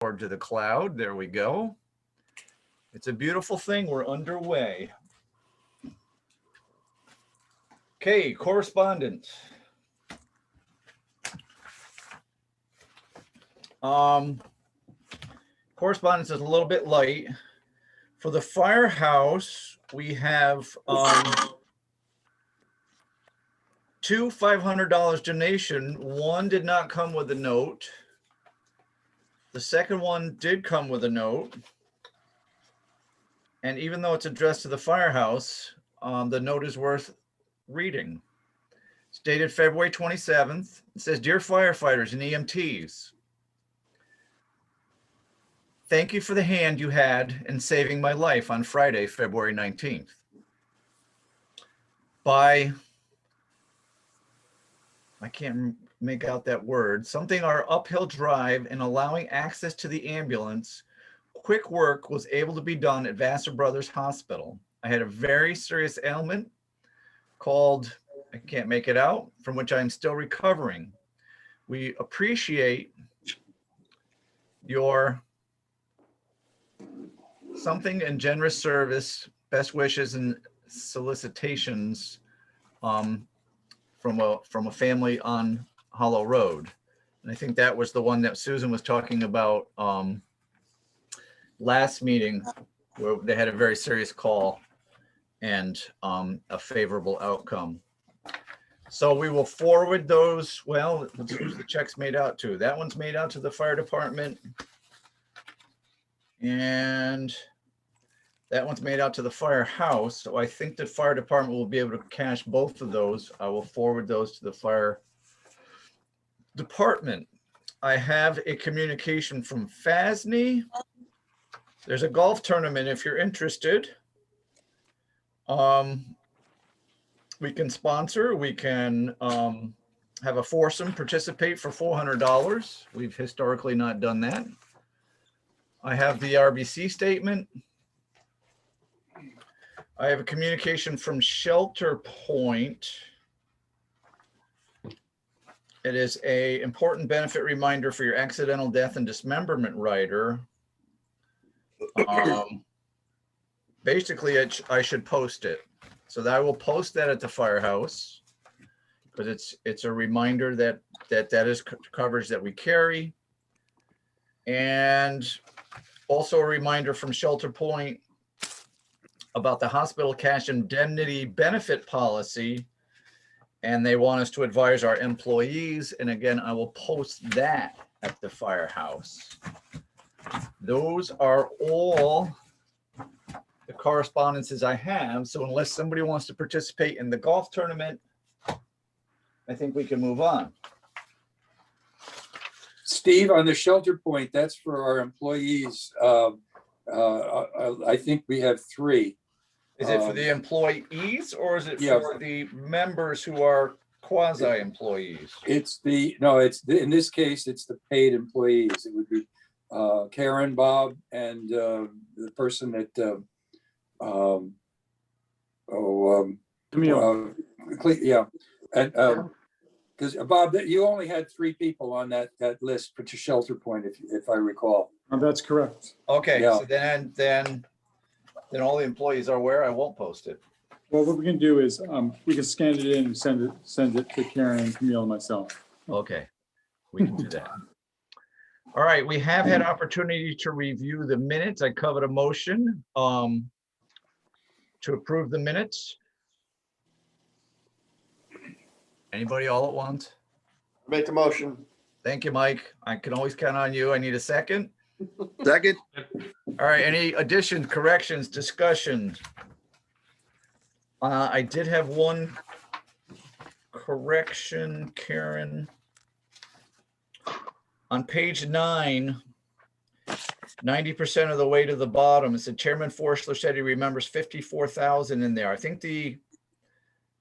Forward to the cloud. There we go. It's a beautiful thing. We're underway. Okay, correspondence. Correspondence is a little bit light. For the firehouse, we have two $500 donation. One did not come with a note. The second one did come with a note. And even though it's addressed to the firehouse, the note is worth reading. It's dated February 27th. It says, "Dear firefighters and EMTs, thank you for the hand you had in saving my life on Friday, February 19th. By, I can't make out that word, something our uphill drive and allowing access to the ambulance, quick work was able to be done at Vassar Brothers Hospital. I had a very serious ailment called, I can't make it out, from which I'm still recovering. We appreciate your something and generous service, best wishes and solicitations from a family on Hollow Road." And I think that was the one that Susan was talking about last meeting, where they had a very serious call and a favorable outcome. So we will forward those. Well, who's the checks made out to? That one's made out to the fire department. And that one's made out to the firehouse. So I think the fire department will be able to cash both of those. I will forward those to the fire department. I have a communication from FASNY. There's a golf tournament if you're interested. We can sponsor, we can have a foursome participate for $400. We've historically not done that. I have the RBC statement. I have a communication from Shelter Point. It is a important benefit reminder for your accidental death and dismemberment rider. Basically, I should post it. So that I will post that at the firehouse, because it's a reminder that is coverage that we carry. And also a reminder from Shelter Point about the hospital cash indemnity benefit policy. And they want us to advise our employees. And again, I will post that at the firehouse. Those are all the correspondences I have. So unless somebody wants to participate in the golf tournament, I think we can move on. Steve, on the Shelter Point, that's for our employees. I think we have 3. Is it for the employees or is it for the members who are quasi-employees? In this case, it's the paid employees. It would be Karen, Bob, and the person that and because Bob, you only had 3 people on that list for Shelter Point, if I recall. That's correct. Okay, Yeah. so then all the employees are aware. I won't post it. Well, what we can do is we can scan it in and send it to Karen and Camille and myself. Okay, we can do that. All right, we have had opportunity to review the minutes. I covered a motion to approve the minutes. Anybody all at once? Make the motion. Thank you, Mike. I can always count on you. I need a second. Second. All right, any additions, corrections, discussions? I did have one correction, Karen. On page 9, 90% of the way to the bottom, it said Chairman Forschler said he remembers 54,000 in there. I think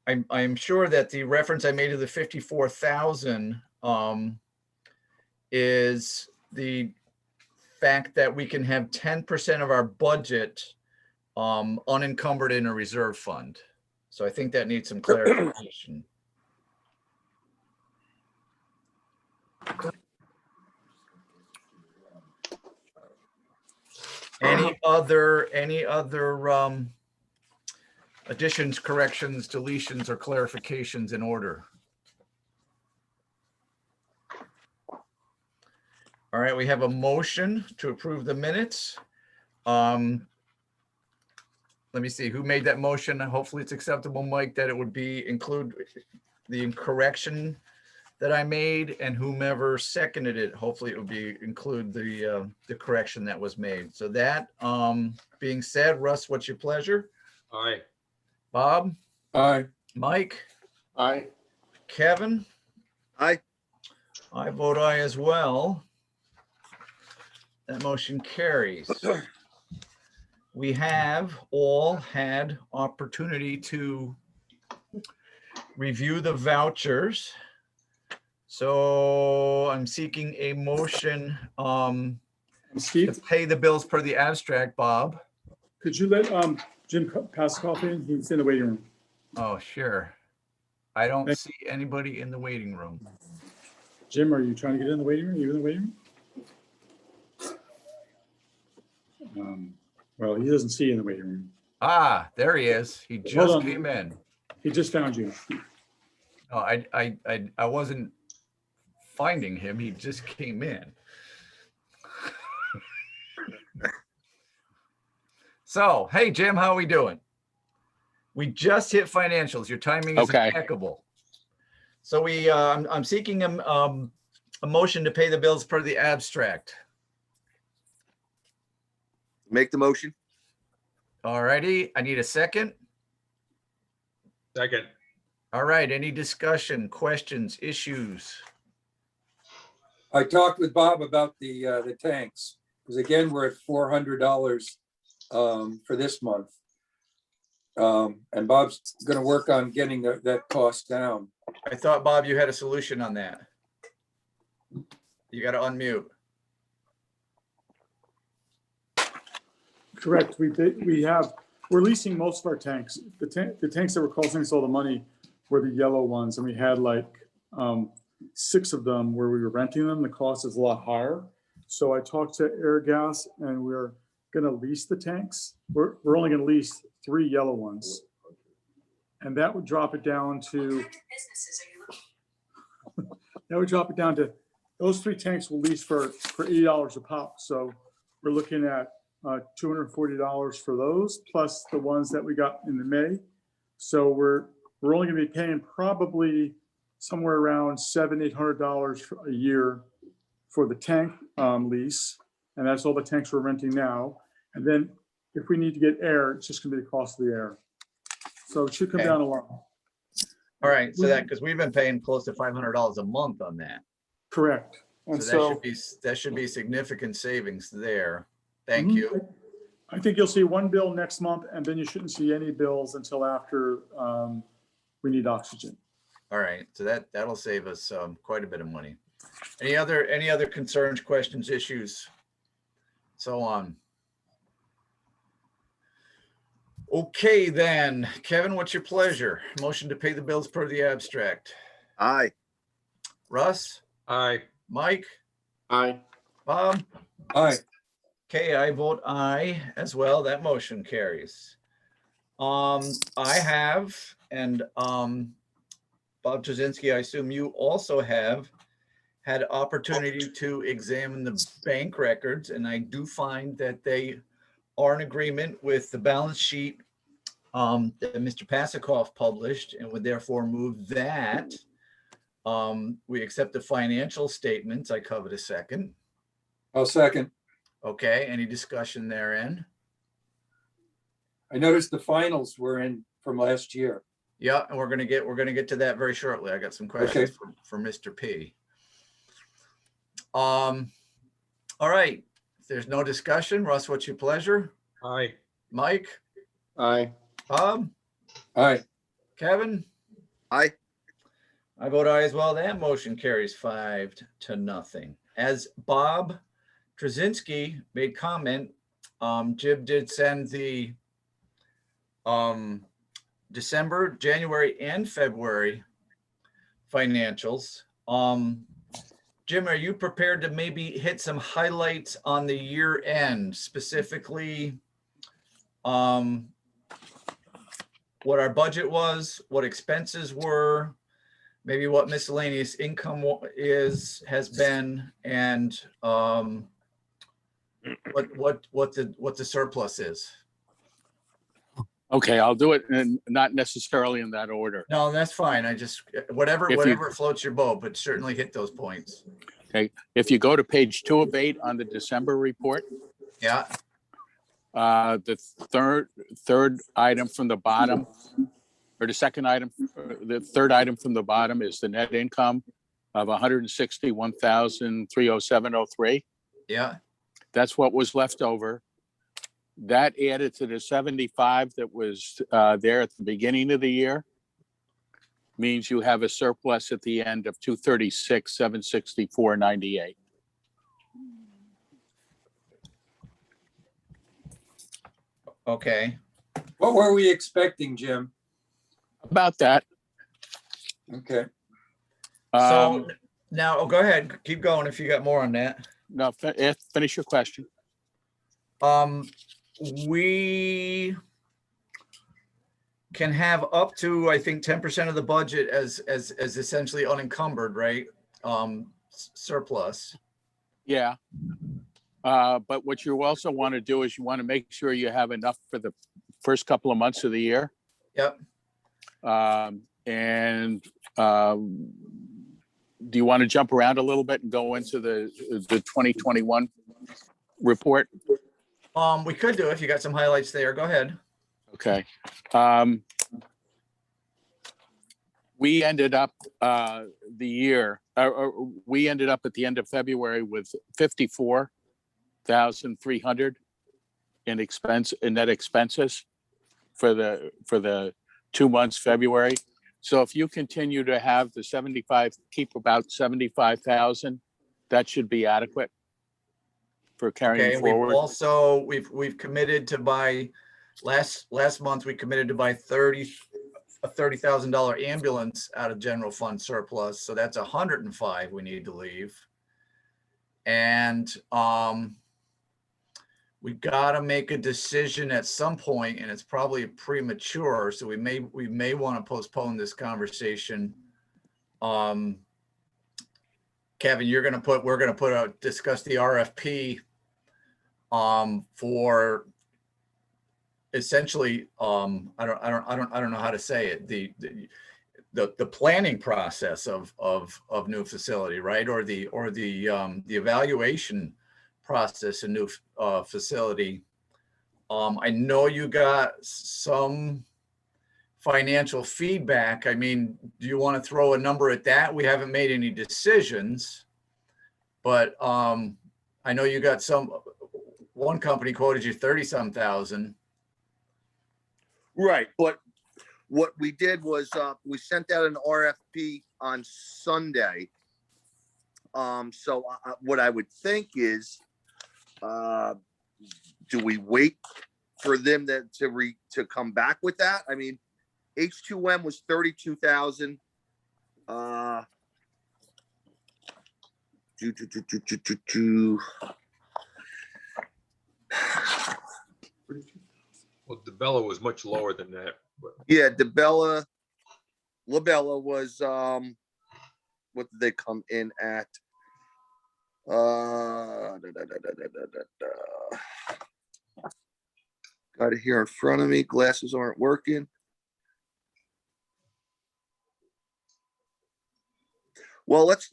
I'm sure that the reference I made to the 54,000 is the fact that we can have 10% of our budget unencumbered in a reserve fund. So I think that needs some clarification. Any other additions, corrections, deletions, or clarifications in order? All right, we have a motion to approve the minutes. Let me see, who made that motion? Hopefully it's acceptable, Mike, that it would be include the correction that I made, and whomever seconded it, hopefully it would be include the correction that was made. So that being said, Russ, what's your pleasure? Aye. Bob, Aye. Mike, Aye. Kevin? Aye. I vote aye as well. That motion carries. We have all had opportunity to review the vouchers. So I'm seeking a motion to Steve, pay the bills per the abstract, Bob. could you let Jim Pascoff in? He's in the waiting room. Oh, sure. I don't Thank- see anybody in the waiting room. Jim, are you trying to get in the waiting room? Are you in the waiting room? Well, he doesn't see you in the waiting room. Ah, there he is. He Hold just on. came in. He just found you. Oh, I wasn't finding him. He just came in. So, hey, Jim, how are we doing? We just hit financials. Your timing is Okay. impeccable. So I'm seeking a motion to pay the bills per the abstract. Make the motion. All righty, I need a second. Second. All right, any discussion, questions, issues? I talked with Bob about the tanks, because again, we're at $400 for this month. And Bob's gonna work on getting that cost down. I thought, Bob, you had a solution on that. You got to unmute. Correct. We're leasing most of our tanks. The tanks that were costing us all the money were the yellow ones, and we had like 6 of them where we were renting them. The cost is a lot higher. So I talked to Airgas, and we're gonna lease the tanks. We're only gonna lease 3 yellow ones. And that would drop it down to, those 3 tanks will lease for $80 a pop. So we're looking at $240 for those, plus the ones that we got in the May. So we're only gonna be paying probably somewhere around $700-800 a year for the tank lease. And that's all the tanks we're renting now. And then if we need to get air, it's just gonna be the cost of the air. So it should come Okay. down a lot. All right, so because we've been paying close to $500 a month on that. Correct. And So that should be significant savings there. Thank Mhm. you. I think you'll see one bill next month, and then you shouldn't see any bills until after we need oxygen. All right, so that'll save us quite a bit of money. Any other concerns, questions, issues? So on. Okay, then, Kevin, what's your pleasure? Motion to pay the bills per the abstract. Aye. Russ, Aye. Mike, Aye. Bob? Aye. Okay, I vote aye as well. That motion carries. I have, and Bob Trzynski, I assume you also have had opportunity to examine the bank records, and I do find that they are in agreement with the balance sheet that Mr. Pasikoff published, and would therefore move that we accept the financial statements. I covered a second. I'll second. Okay, any discussion therein? I noticed the finals were in from last year. Yeah, and we're gonna get to that very shortly. I got some questions for Mr. P. All right. If there's no discussion, Russ, what's your pleasure? Aye. Mike, Aye. Bob, Aye. Kevin? Aye. I vote aye as well. That motion carries 5-0. As Bob Trzynski made comment, Jim did send the December, January, and February financials. Jim, are you prepared to maybe hit some highlights on the year end, specifically what our budget was, what expenses were, maybe what miscellaneous income has been, and what the surplus is? Okay, I'll do it, and not necessarily in that order. No, that's fine. I just, whatever If you- floats your boat, but certainly hit those points. Okay, if you go to page 2 of 8 on the December report, Yeah, the third item from the bottom, or the second item, the third item from the bottom is the net income of 161,307.03. yeah. That's what was left over. That added to the 75 that was there at the beginning of the year means you have a surplus at the end of 236,764.98. Okay. What were we expecting, Jim? About that. Okay. So now, go ahead, keep going if you got more on that. No, finish your question. We can have up to, I think, 10% of the budget as essentially unencumbered, right? Surplus. Yeah. But what you also want to do is you want to make sure you have enough for the first couple of months of the year. Yep. Do you want to jump around a little bit and go into the 2021 report? We could do if you got some highlights there. Go ahead. Okay. We ended up we ended up at the end of February with 54,300 in net expenses for the 2 months February. So if you continue to have the 75, keep about 75,000, that should be adequate for carrying forward. We've committed to buy, last month we committed to buy a $30,000 ambulance out of general fund surplus. So that's 105 we need to leave. And we got to make a decision at some point, and it's probably premature. So we may want to postpone this conversation. Kevin, we're going to discuss the RFP for essentially, I don't know how to say it, the planning process of new facility, right? Or the evaluation process in new facility. I know you got some financial feedback. I mean, do you want to throw a number at that? We haven't made any decisions, but I know you got one company quoted you 30-some thousand. Right, but what we did was we sent out an RFP on Sunday. So what I would think is, do we wait for them to come back with that? I mean, H2M was 32,000. Well, DeBella was much lower than that. Yeah, Labella was what did they come in at? Got it here in front of me. Glasses aren't working. Well, let's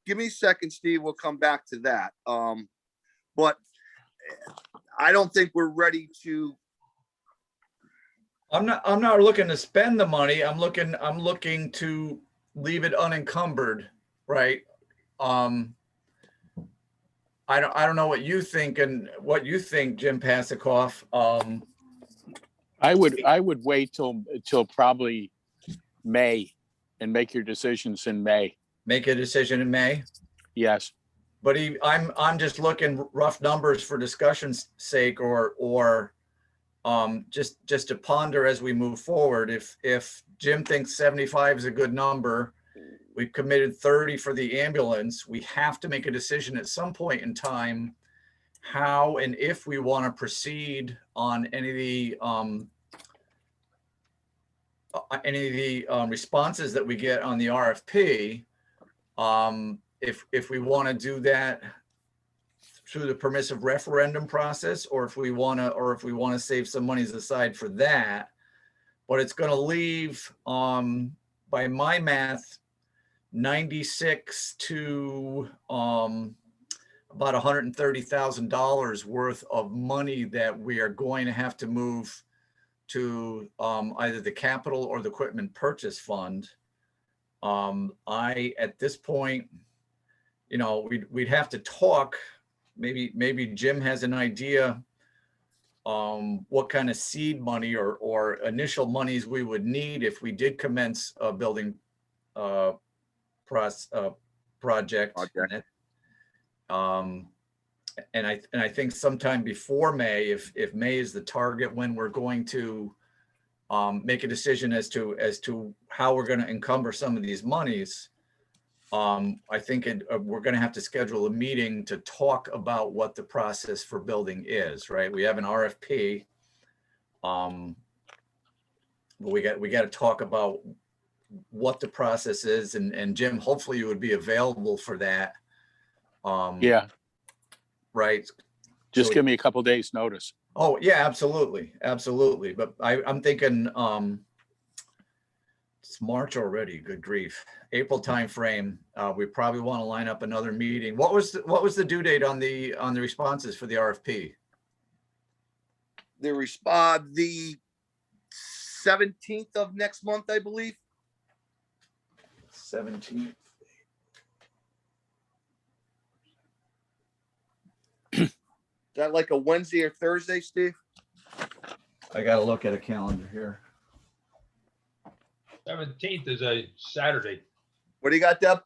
give me a second, Steve. We'll come back to that. But I don't think we're ready to. I'm not looking to spend the money. I'm looking to leave it unencumbered, right? I don't know what you think and what you think, Jim Pasikoff. I would wait till probably May and make your decisions in May. Make a decision in May. Yes. But I'm just looking rough numbers for discussion's sake, or just to ponder as we move forward. If Jim thinks 75 is a good number, we've committed 30 for the ambulance. We have to make a decision at some point in time how and if we want to proceed on any of the responses that we get on the RFP. If we want to do that through the permissive referendum process, or if we want to save some monies aside for that. But it's going to leave, by my math, 96 to about $130,000 worth of money that we are going to have to move to either the capital or the equipment purchase fund. At this point, we'd have to talk. Maybe Jim has an idea what kind of seed money or initial monies we would need if we did commence a building project. And I think sometime before May, if May is the target when we're going to make a decision as to how we're going to encumber some of these monies, I think we're going to have to schedule a meeting to talk about what the process for building is, right? We have an RFP. But we got to talk about what the process is, and Jim, hopefully you would be available for that. Yeah, Right. just So- give me a couple days notice. Oh, yeah, absolutely. But I'm thinking, it's March already, good grief. April timeframe, we probably want to line up another meeting. What was the due date on the responses for the RFP? The 17th of next month, I believe. 17th. Is that like a Wednesday or Thursday, Steve? I got to look at a calendar here. 17th is a Saturday. What do you got, Deb?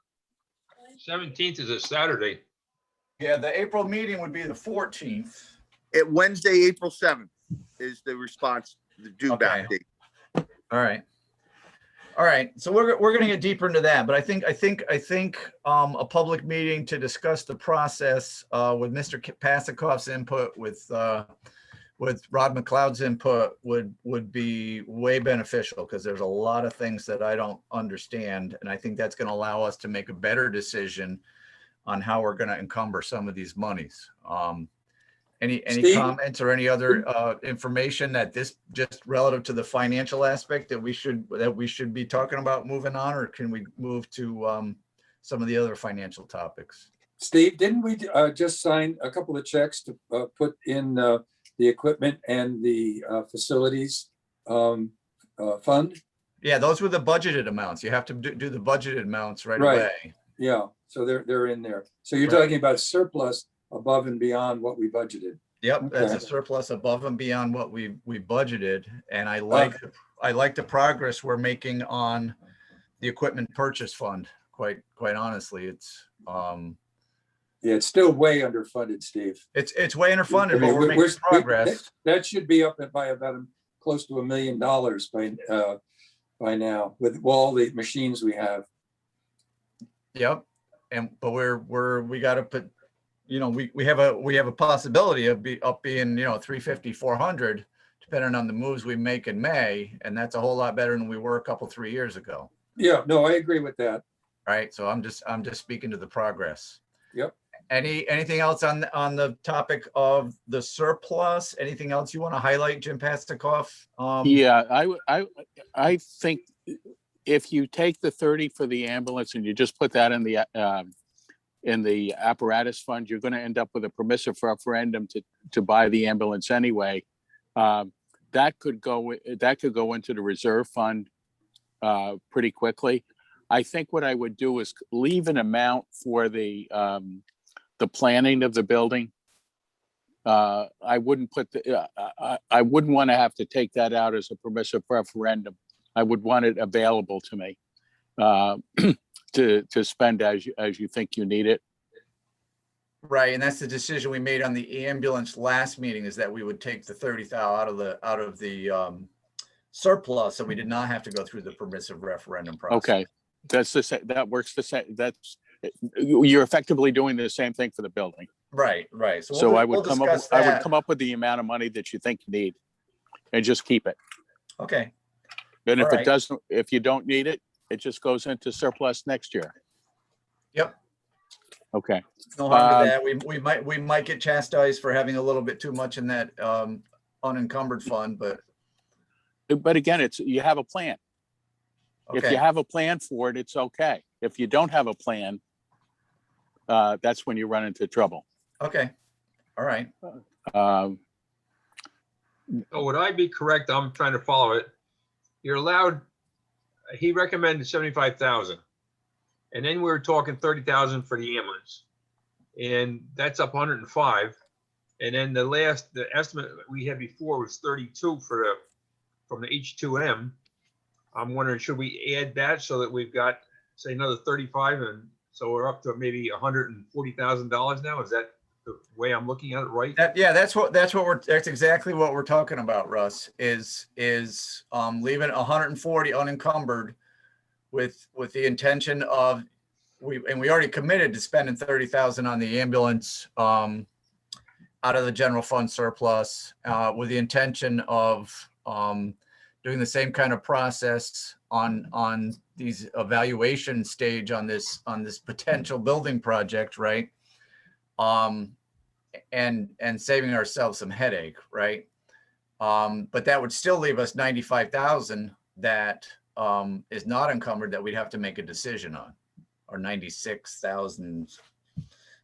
17th is a Saturday. Yeah, the April meeting would be the 14th. Wednesday, April 7th is the response, the due back date. All right. So we're going to get deeper into that, but I think a public meeting to discuss the process with Mr. Pasikoff's input, with Rod McLeod's input would be way beneficial, because there's a lot of things that I don't understand, and I think that's going to allow us to make a better decision on how we're going to encumber some of these monies. Any Steve? comments or any other information that this, just relative to the financial aspect, that we should be talking about moving on, or can we move to some of the other financial topics? Steve, didn't we just sign a couple of checks to put in the equipment and the facilities fund? Yeah, those were the budgeted amounts. You have to do the budgeted amounts right Right. away. Yeah, so they're in there. So you're Right. talking about surplus above and beyond what we budgeted. Yep, that's a Okay. surplus above and beyond what we budgeted, and I like the progress we're making on the equipment purchase fund. Quite honestly, it's Yeah, it's still way underfunded, Steve. it's way underfunded, I mean, but we're making progress. That should be up by about close to $1 million by now with all the machines we have. Yep, but we got to put, we have a possibility of being 350, 400, depending on the moves we make in May, and that's a whole lot better than we were 3 years ago. Yeah, no, I agree with that. Right, so I'm just speaking to the progress. Yep. Anything else on the topic of the surplus? Anything else you want to highlight, Jim Pasikoff? Yeah, I think if you take the 30 for the ambulance and you just put that in the apparatus fund, you're going to end up with a permissive referendum to buy the ambulance anyway. That could go into the reserve fund pretty quickly. I think what I would do is leave an amount for the planning of the building. I wouldn't I wouldn't want to have to take that out as a permissive referendum. I would want it available to me to spend as you think you need it. Right, and that's the decision we made on the ambulance last meeting, is that we would take the 30,000 out of the surplus, so we did not have to go through the permissive referendum process. Okay. That's the same, that works the same, you're effectively doing the same thing for the building. Right, right. So we'll I would come up, discuss I would that. come up with the amount of money that you think you need and just keep it. Okay, And if All it right. doesn't, if you don't need it, it just goes into surplus next year. yep. Okay. No harm to Um, that. We might get chastised for having a little bit too much in that unencumbered fund, but But again, it's, you have a plan. If you okay, have a plan for it, it's okay. If you don't have a plan, that's when you run into trouble. okay. All right. Um, Oh, would I be correct? I'm trying to follow it. You're allowed, he recommended 75,000. And then we were talking 30,000 for the ambulance. And that's up 105. And then the estimate we had before was 32 from the H2M. I'm wondering, should we add that so that we've got, say, another 35, and so we're up to maybe $140,000 now? Is that the way I'm looking at it, right? That's exactly what we're talking about, Russ, is leaving 140 unencumbered with the intention of, we already committed to spending 30,000 on the ambulance out of the general fund surplus, with the intention of doing the same kind of process on these evaluation stage on this potential building project, right? And saving ourselves some headache, right? But that would still leave us 95,000 that is not encumbered that we'd have to make a decision on, or 96,700.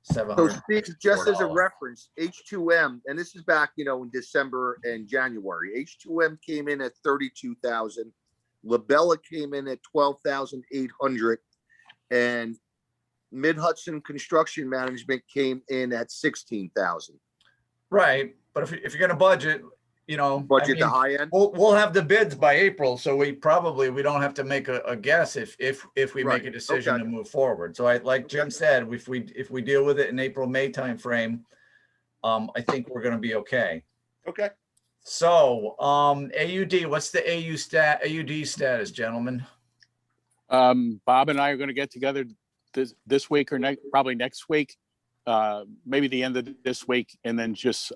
So Steve, just as a reference, H2M, and this is back, in December and January, H2M came in at 32,000. Labella came in at 12,800, and Mid Hudson Construction Management came in at 16,000. Right, but if you're gonna budget, Budget the high end. we'll have the bids by April, so we don't have to make a guess if we make Right, a decision okay. to move forward. So like Jim said, if we deal with it in April, May timeframe, I think we're gonna be okay. Okay. So AUD, what's the AUD status, gentlemen? Bob and I are going to get together this week or probably next week, maybe the end of this week, and then just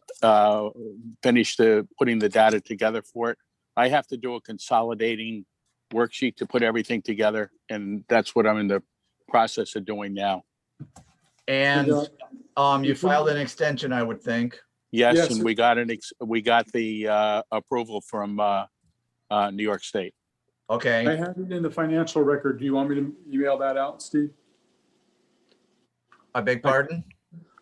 finish putting the data together for it. I have to do a consolidating worksheet to put everything together, and that's what I'm in the process of doing now. And you filed an extension, I would think. Yes, Yes. and we got the approval from New York State. Okay. I have it in the financial record. Do you want me to email that out, Steve? I beg pardon?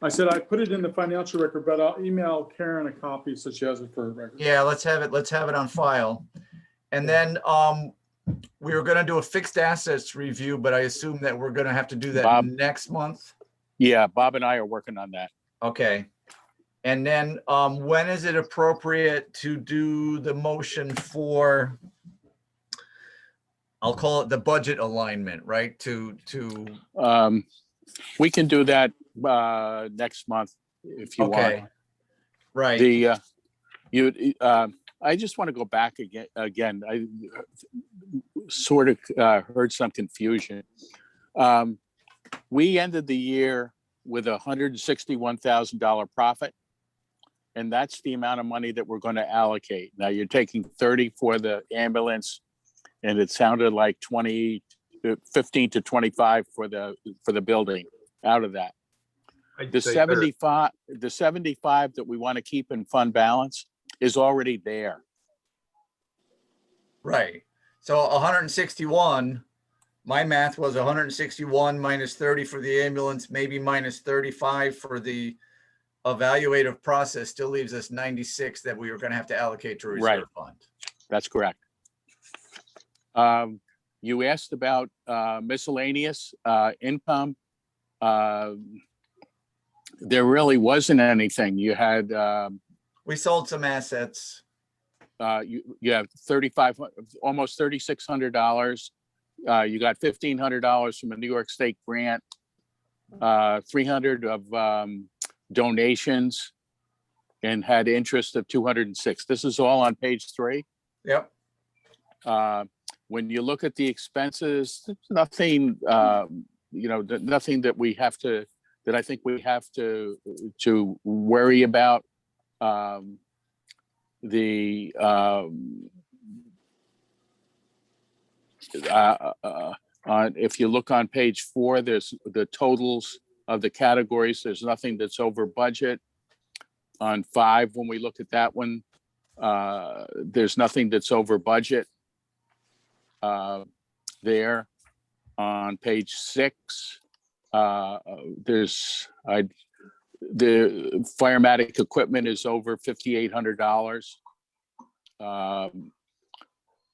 I said I put it in the financial record, but I'll email Karen a copy so she has it for her record. Yeah, let's have it on file. And then we were gonna do a fixed assets review, but I assume that we're gonna have to do that Bob? next month. Yeah, Bob and I are working on that. Okay. And then when is it appropriate to do the motion for, I'll call it the budget alignment, right? We can do that next month if you want. Okay. Right. I just want to go back again. I sort of heard some confusion. We ended the year with $161,000 profit, and that's the amount of money that we're going to allocate. Now you're taking 30 for the ambulance, and it sounded like 15 to 25 for the building out of that. The 75 that we want to keep in fund balance is already there. Right. So 161, my math was 161 minus 30 for the ambulance, maybe minus 35 for the evaluative process, still leaves us 96 that we were going to have to allocate to reserve fund. That's correct. You asked about miscellaneous income. There really wasn't anything. You had We sold some assets. you have almost $3,600. You got $1,500 from a New York State grant, 300 of donations, and had interest of 206. This is all on page 3. Yep. when you look at the expenses, there's nothing, nothing that we have to, that I think we have to worry about. If you look on page 4, there's the totals of the categories. There's nothing that's over budget. On 5, when we look at that one, there's nothing that's over budget there. On page 6, the firematic equipment is over $5,800.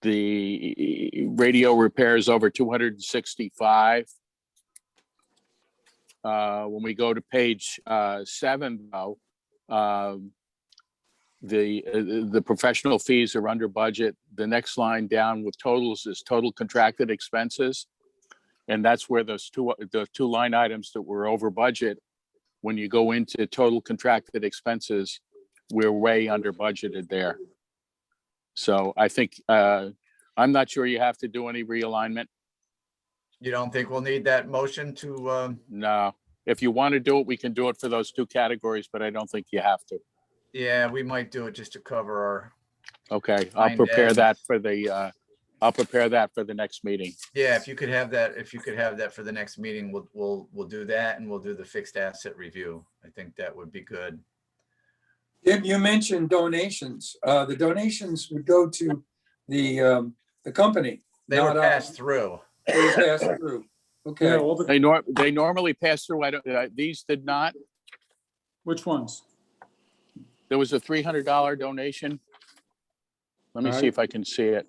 The radio repair is over 265. When we go to page 7, though, the professional fees are under budget. The next line down with totals is total contracted expenses. And that's where the two line items that were over budget, when you go into total contracted expenses, we're way under budgeted there. So I think, I'm not sure you have to do any realignment. You don't think we'll need that motion to, No, if you want to do it, we can do it for those 2 categories, but I don't think you have to. yeah, we might do it just to cover our, Okay, I'll Fine, prepare Ed. that for the, next meeting. yeah, if you could have that for the next meeting, we'll do that, and we'll do the fixed asset review. I think that would be good. Jim, you mentioned donations. The donations would go to the company. They were not passed through. They were passed through. Yeah, Okay. all the, They normally pass through. I don't, these did not. which ones? There was a $300 donation. Let me see if I can see it.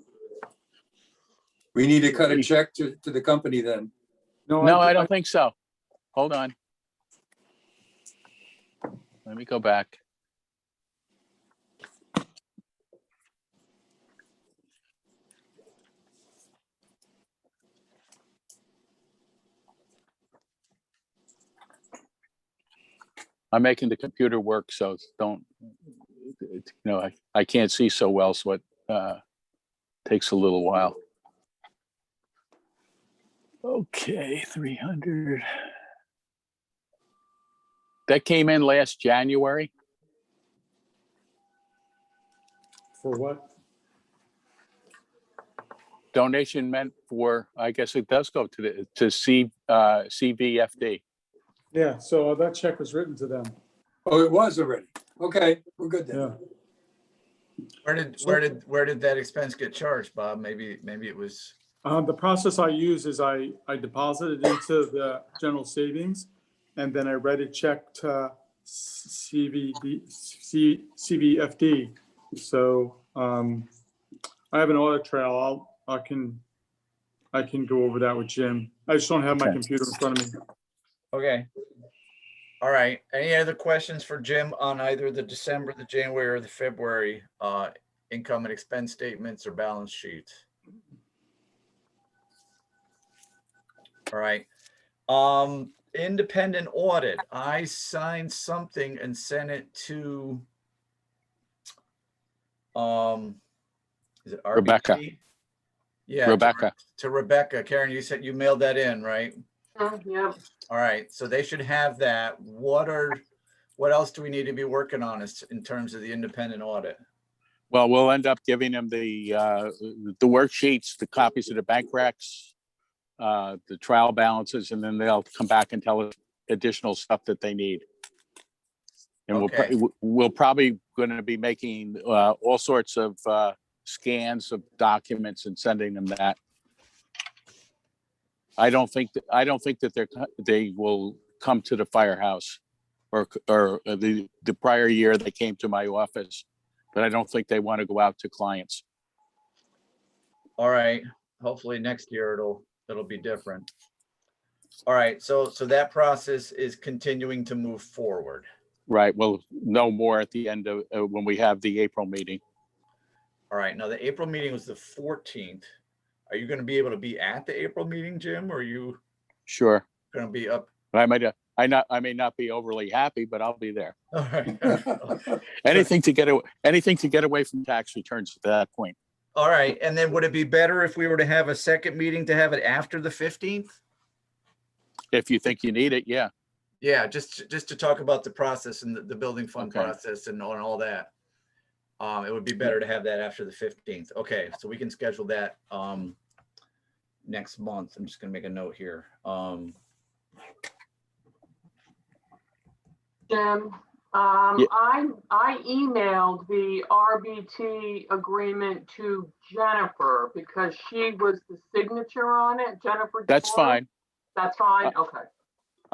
We need to cut a check to the company then. No, I don't think so. Hold on. Let me go back. I'm making the computer work, so don't, I can't see so well, so it takes a little while. Okay, 300. That came in last January. For what? Donation meant for, I guess it does go to CVFD. Yeah, so that check was written to them. Oh, it was already. Okay, we're good then. Yeah. Where did that expense get charged, Bob? Maybe it was, The process I use is I deposit it into the general savings, and then I write a check to CVFD. So I have an audit trail. I can go over that with Jim. I just don't have my Okay. computer in front of me. okay. All right. Any other questions for Jim on either the December, the January, or the February income and expense statements or balance sheets? All right. Independent audit. I signed something and sent it to is it RBG? Rebecca. Yeah, Rebecca. to Rebecca. Karen, you said you mailed that in, right? Yeah. All right, so they should have that. What else do we need to be working on in terms of the independent audit? Well, we'll end up giving them the worksheets, the copies of the bank recs, the trial balances, and then they'll come back and tell us additional stuff that they need. And Okay. we'll probably going to be making all sorts of scans of documents and sending them that. I don't think that they will come to the firehouse, or the prior year they came to my office, but I don't think they want to go out to clients. All right, hopefully next year it'll be different. All right, so that process is continuing to move forward. Right. We'll know more at the end of when we have the April meeting. All right, now the April meeting was the 14th. Are you going to be able to be at the April meeting, Jim? Or are you Sure. going to be up? I may not be overly happy, but I'll be there. All right. Anything to get away from tax returns at that point. All right, and then would it be better if we were to have a second meeting to have it after the 15th? If you think you need it, yeah. Yeah, just to talk about the process and the building fund Okay. process and all that. It would be better to have that after the 15th. Okay, so we can schedule that next month. I'm just gonna make a note here. Jim, Yeah. I emailed the RBT agreement to Jennifer because she was the signature on it. Jennifer. That's DeBoer? fine. That's fine, okay.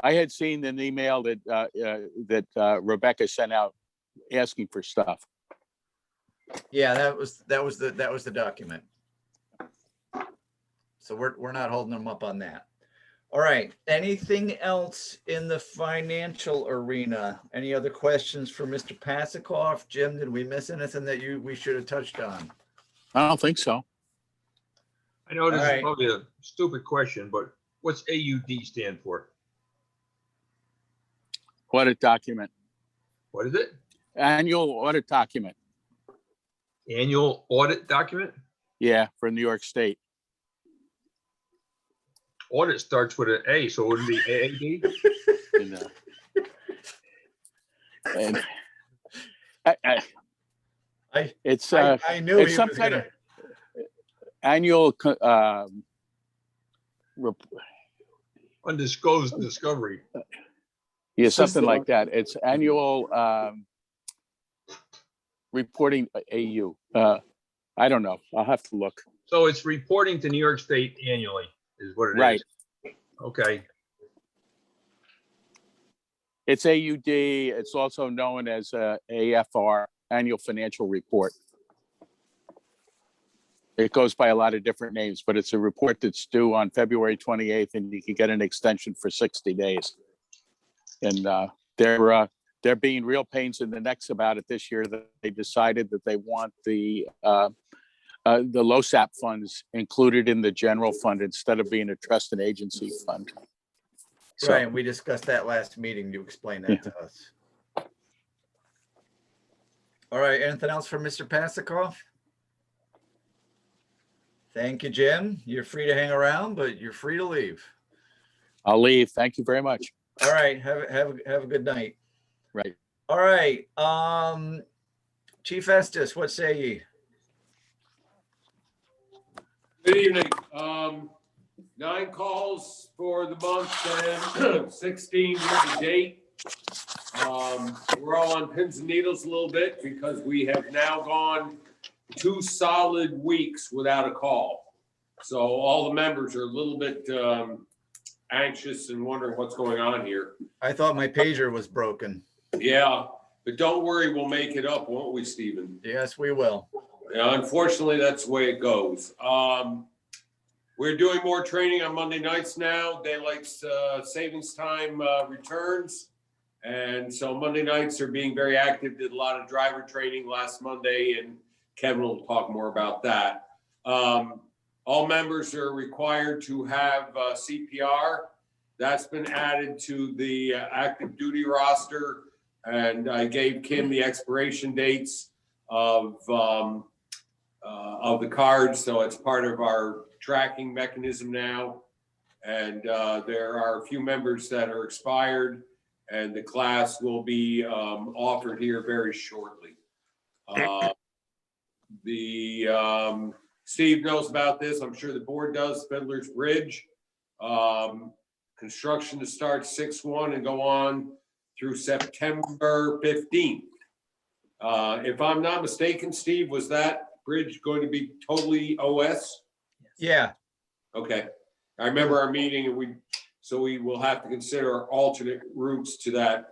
I had seen an email that Rebecca sent out asking for stuff. Yeah, that was the document. So we're not holding them up on that. All right, anything else in the financial arena? Any other questions for Mr. Pasikoff? Jim, did we miss anything that we should have touched on? I don't think so. I know this All right. is probably a stupid question, but what's AUD stand for? Audit document, What is it? annual audit document. Annual audit document? Yeah, for New York State. Audit starts with an A, so it wouldn't be AAD? And I it's I knew it's he some was kind gonna. of annual Undisclosed discovery. yeah, something like that. It's annual reporting AU. I don't know. I'll have to look. So it's reporting to New York State annually is what it is. Right. Okay. It's AUD. It's also known as AFR, Annual Financial Report. It goes by a lot of different names, but it's a report that's due on February 28th, and you can get an extension for 60 days. And they're being real pains in the necks about it this year. That they decided that they want the LoSAP funds included in the general fund instead of being a trust and agency fund. So, Right, and we discussed that last meeting. You explained that to us. All right, anything else for Mr. Pasikoff? Thank you, Jim. You're free to hang around, but you're free to leave. I'll leave. Thank you very much. All right, have a good night. Right. All right, Chief Estes, what say ye? Good evening. 9 calls for the month and 16 year to date. We're all on pins and needles a little bit because we have now gone 2 solid weeks without a call. So all the members are a little bit anxious and wondering what's going on here. I thought my pager was broken. Yeah, but don't worry, we'll make it up, won't we, Stephen? Yes, we will. Yeah, unfortunately, that's the way it goes. We're doing more training on Monday nights now. Daylight savings time returns. And so Monday nights are being very active. Did a lot of driver training last Monday, and Kevin will talk more about that. All members are required to have CPR. That's been added to the active duty roster. And I gave Kim the expiration dates of the cards. So it's part of our tracking mechanism now. And there are a few members that are expired, and the class will be offered here very shortly. Steve knows about this. I'm sure the board does. Fiddler's Bridge. Construction to start 6/1 and go on through September 15th. If I'm not mistaken, Steve, was that bridge going to be totally OS? Yeah, Okay. I remember our meeting, and we will have to consider alternate routes to that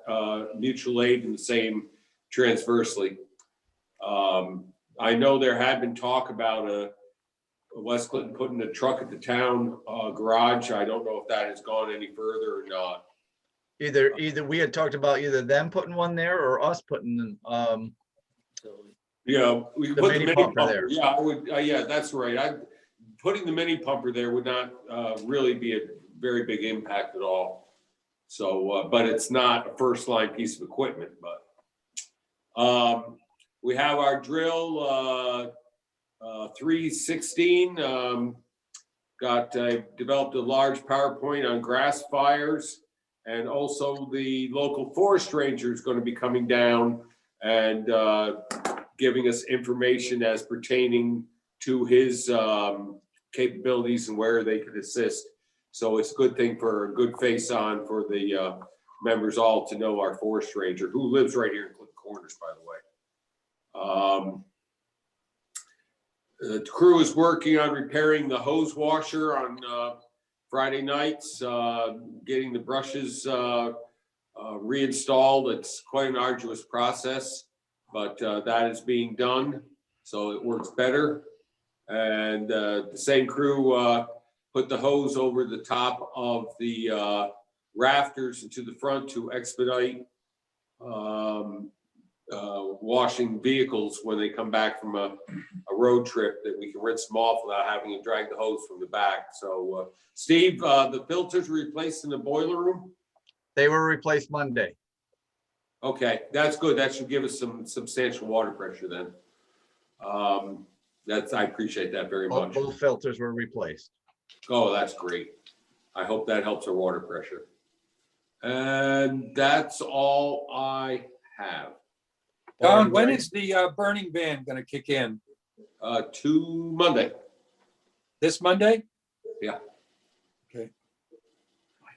mutual aid in the same transversely. I know there had been talk about West Clinton putting a truck at the town garage. I don't know if that has gone any further or not. either we had talked about either them putting one there or us putting Yeah, we could The put the mini mini pumper pumper. there. Yeah, I would. Yeah, that's right. Putting the mini pumper there would not really be a very big impact at all. So, but it's not a first line piece of equipment. But we have our drill 316, developed a large PowerPoint on grass fires. And also the local forest ranger is going to be coming down and giving us information as pertaining to his capabilities and where they could assist. So it's a good thing for a good face on for the members all to know our forest ranger, who lives right here in Cliff Corners, by the way. The crew is working on repairing the hose washer on Friday nights, getting the brushes reinstalled. It's quite an arduous process, but that is being done, so it works better. And the same crew put the hose over the top of the rafters and to the front to expedite washing vehicles when they come back from a road trip, that we can rinse them off without having to drag the hose from the back. So Steve, the filters were replaced in the boiler room? They were replaced Monday. Okay, that's good. That should give us some substantial water pressure then. I appreciate that very much. Both filters were replaced. Oh, that's great. I hope that helps our water pressure. And that's all I have. Don, when is the burning ban going to kick in? To Monday. This Monday? Yeah. Okay.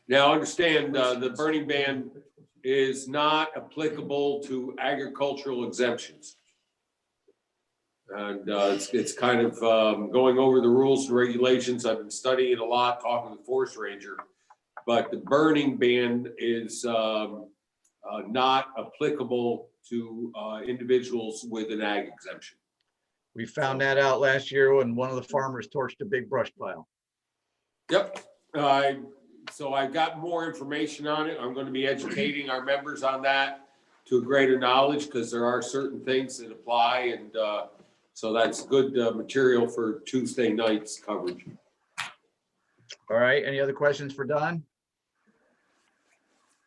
Now, understand, the burning ban is not applicable to agricultural exemptions. And it's kind of going over the rules and regulations. I've been studying it a lot, talking to the forest ranger. But the burning ban is not applicable to individuals with an ag exemption. We found that out last year when one of the farmers torched a big brush pile. Yep. So I got more information on it. I'm going to be educating our members on that to a greater knowledge, because there are certain things that apply. And so that's good material for Tuesday night's coverage. All right, any other questions for Don?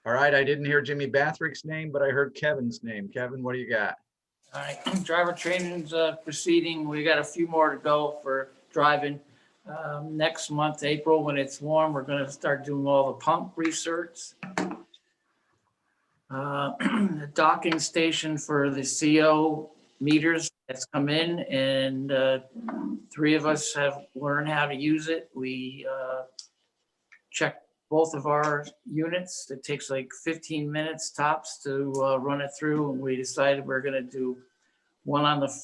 All right, I didn't hear Jimmy Bathrick's name, but I heard Kevin's name. Kevin, what do you got? All right, driver training's proceeding. We got a few more to go for driving. Next month, April, when it's warm, we're gonna start doing all the pump research. The docking station for the CO meters has come in, and 3 of us have learned how to use it. We checked both of our units. It takes like 15 minutes tops to run it through, and we decided we're gonna do one on the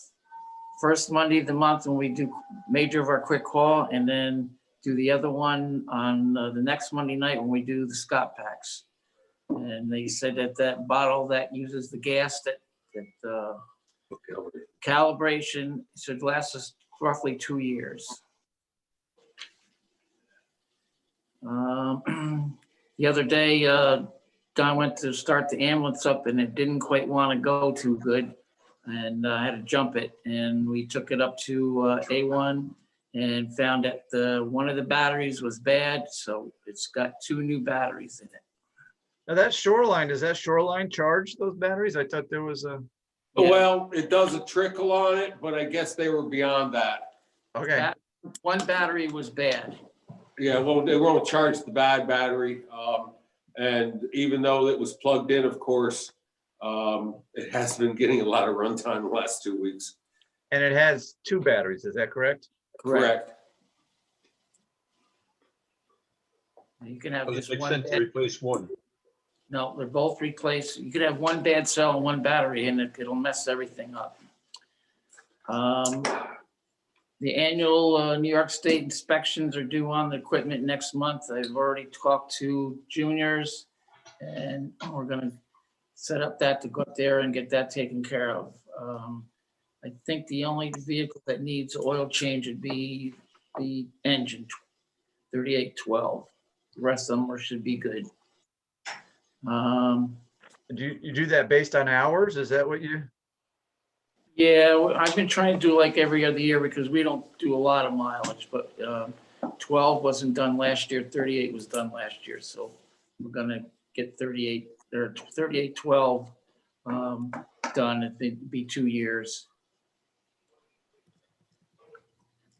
first Monday of the month when we do major of our quick call, and then do the other one on the next Monday night when we do the Scott packs. And they said that that bottle that uses the gas that calibration should last us roughly 2 years. The other day, Don went to start the ambulance up and it didn't quite want to go too good. And I had to jump it, and we took it up to A1 and found that one of the batteries was bad. So it's got 2 new batteries in it. Now that Shoreline, does that Shoreline charge those batteries? I thought there was a, Yeah. Well, it does a trickle on it, but I guess they were beyond that. okay. One battery was bad. Yeah, well, they won't charge the bad battery. And even though it was plugged in, of course, it has been getting a lot of runtime the last 2 weeks. And it has 2 batteries, is that correct? Correct. You can have Does just it make one. sense to replace one? No, they're both replaced. You could have one bad cell and one battery, and it'll mess everything up. The annual New York State inspections are due on the equipment next month. I've already talked to juniors, and we're gonna set up that to go up there and get that taken care of. I think the only vehicle that needs oil change would be the engine, 3812. The rest of them should be good. Do you do that based on hours? Is that what you? Yeah, I've been trying to do like every other year because we don't do a lot of mileage, but 12 wasn't done last year, 38 was done last year. So we're gonna get 38 or 3812 done. It'd be 2 years.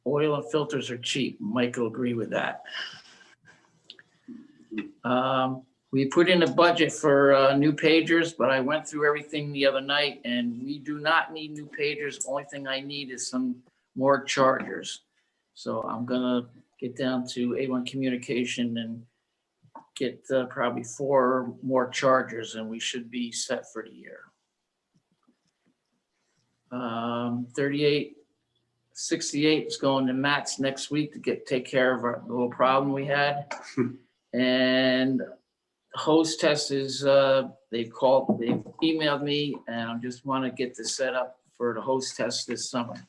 oil and filters are cheap. Mike will agree with that. We put in a budget for new pagers, but I went through everything the other night and we do not need new pagers. Only thing I need is some more chargers. So I'm gonna get down to A1 Communication and get probably 4 more chargers and we should be set for the year. 3868 is going to Matt's next week to take care of our little problem we had. And hose test is, they've emailed me and I just want to get this set up for the hose test this summer.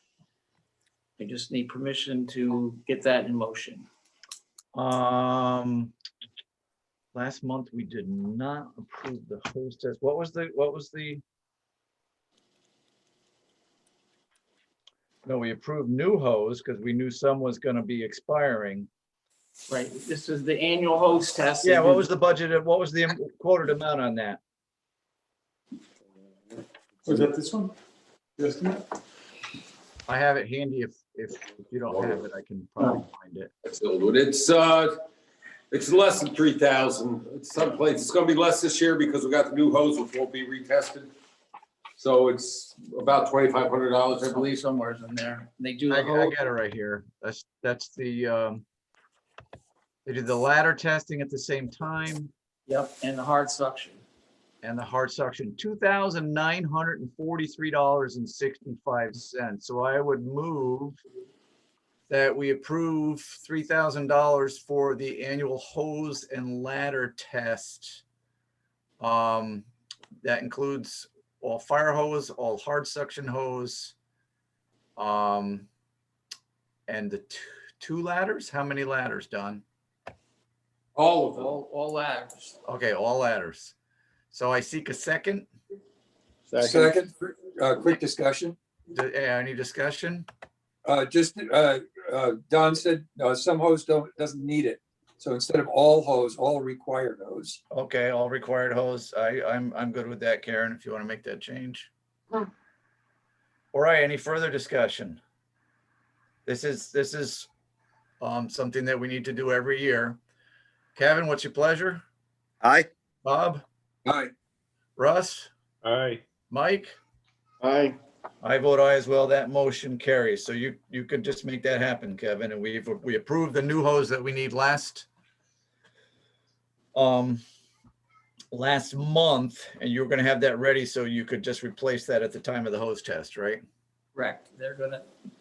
I just need permission to get that in motion. Last month we did not approve the hose test. What was the? No, we approved new hose because we knew some was going to be expiring. Right, this is the annual hose test. Yeah, what was the budget? What was the quoted amount on that? Was that this one? Yes. I have it handy. If you don't have it, I can probably find it. That's the old one. It's less than 3,000. It's someplace. It's going to be less this year because we got the new hose, which won't be retested. So it's about $2,500, I believe. Somewhere in there. They do. I got it right here. That's the. They did the ladder testing at the same time. Yep, and the hard suction. And the hard suction, $2,943.65. So I would move that we approve $3,000 for the annual hose and ladder test. That includes all fire hose, all hard suction hose, and the two ladders. How many ladders, Don? All of them. All ladders. Okay, all ladders. So I seek a second. Second, quick discussion. Any discussion? Don said some hose doesn't need it. So instead of all hose, all required hose. Okay, all required hose. I'm good with that, Karen, if you want to make that change. Hmm. All right, any further discussion? This is something that we need to do every year. Kevin, what's your pleasure? Aye. Bob? Aye. Russ? Aye. Mike? Aye. I vote aye as well. That motion carries. So you could just make that happen, Kevin. And we approved the new hose that we need last month, and you were going to have that ready so you could just replace that at the time of the hose test, right? Correct.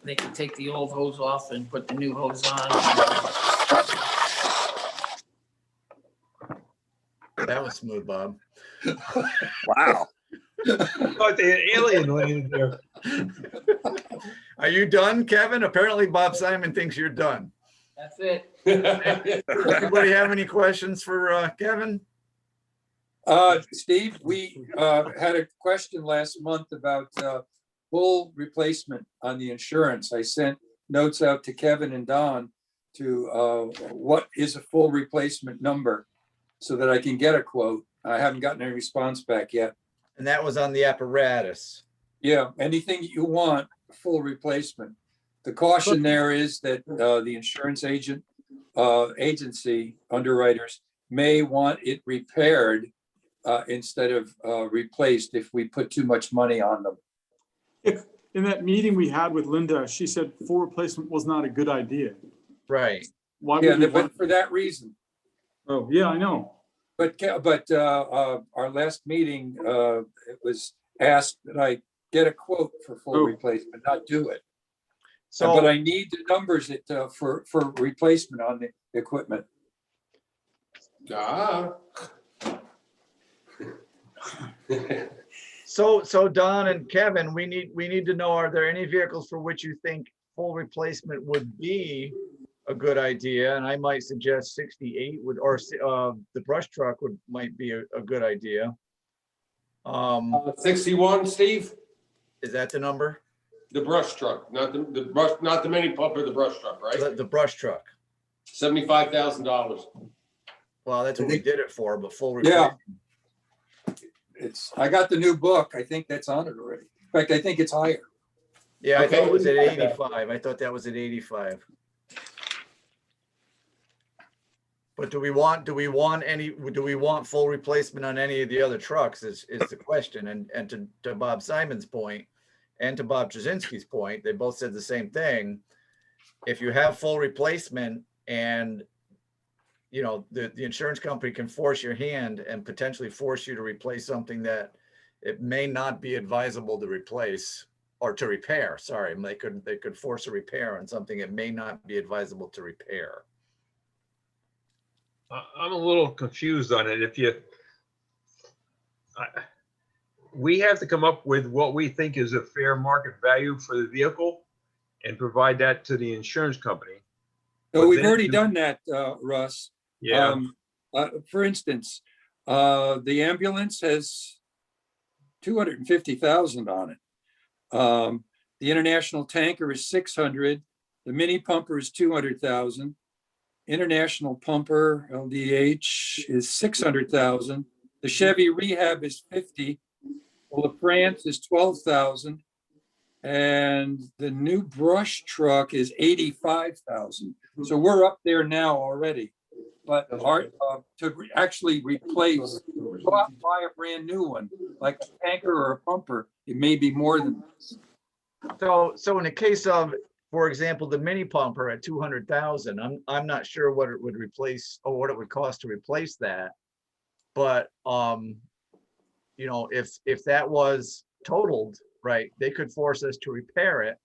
They can take the old hose off and put the new hose on. That was smooth, Bob. Wow. Thought the alien landed there. Are you done, Kevin? Apparently Bob Simon thinks you're done. That's it. Anybody have any questions for Kevin? Steve, we had a question last month about full replacement on the insurance. I sent notes out to Kevin and Don to what is a full replacement number so that I can get a quote. I haven't gotten any response back yet. And that was on the apparatus. Yeah, anything you want, full replacement. The caution there is that the insurance agency underwriters may want it repaired instead of replaced if we put too much money on them. In that meeting we had with Linda, she said full replacement was not a good idea. Right. Why Yeah, would you but want? for that reason. Oh, yeah, I know. But our last meeting, it was asked that I get a quote for full Oh. replacement, not do it. So, But I need the numbers for replacement on the equipment. Ah. so Don and Kevin, we need to know, are there any vehicles for which you think full replacement would be a good idea? And I might suggest 68 would, or the brush truck might be a good idea. 61, Steve? Is that the number? The brush truck, not the mini pumper, the brush truck, right? The brush truck. $75,000. Well, that's what we did it for, but full Yeah. replacement. I got the new book. I think that's on it already. In fact, I think it's higher. Yeah, I thought it was at Okay. 85. I thought that was at 85. But do we want full replacement on any of the other trucks is the question. And to Bob Simon's point and to Bob Trzynski's point, they both said the same thing. If you have full replacement and the insurance company can force your hand and potentially force you to replace something that it may not be advisable to replace or to repair. Sorry, they could force a repair on something it may not be advisable to repair. I'm a little confused on it. We have to come up with what we think is a fair market value for the vehicle and provide that to the insurance company. So But we've then already you- done that, Russ. Yeah, For instance, the ambulance has 250,000 on it. The international tanker is 600. The mini pumper is 200,000. International pumper, LDH, is 600,000. The Chevy Rehab is 50. Well, the France is 12,000. And the new brush truck is 85,000. So we're up there now already. But actually replace, go out and buy a brand new one, like a tanker or a pumper, it may be more than this. So in the case of, for example, the mini pumper at 200,000, I'm not sure what it would replace or what it would cost to replace that. But if that was totaled, right, they could force us to repair it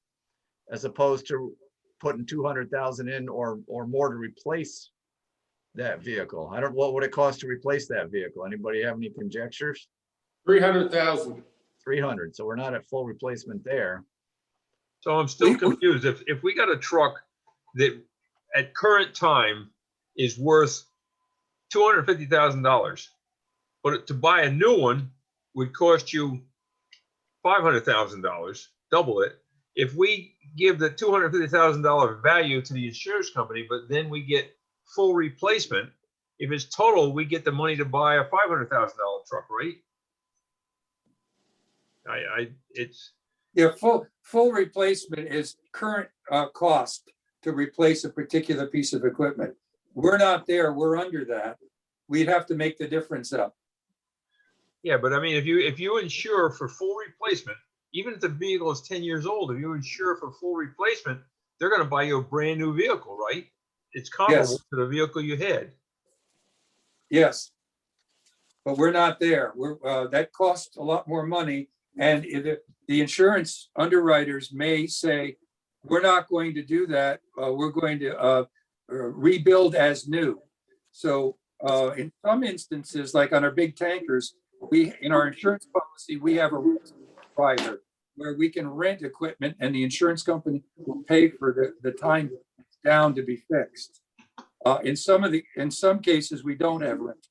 as opposed to putting 200,000 in or more to replace that vehicle. What would it cost to replace that vehicle? Anybody have any conjectures? 300,000. 300. So we're not at full replacement there. so I'm still confused. If we got a truck that at current time is worth $250,000, but to buy a new one would cost you $500,000, double it. If we give the $250,000 value to the insurance company, but then we get full replacement, if it's total, we get the money to buy a $500,000 truck, right? Yeah, full replacement is current cost to replace a particular piece of equipment. We're not there, we're under that. We'd have to make the difference up. Yeah, but I mean, if you insure for full replacement, even if the vehicle is 10 years old, if you insure for full replacement, they're going to buy you a brand new vehicle, right? It's comparable Yes. to the vehicle you had. Yes. But we're not there. That costs a lot more money. And the insurance underwriters may say, we're not going to do that. We're going to rebuild as new. So in some instances, like on our big tankers, in our insurance policy, we have a provider where we can rent equipment and the insurance company will pay for the time down to be fixed. In some cases, we don't have rent.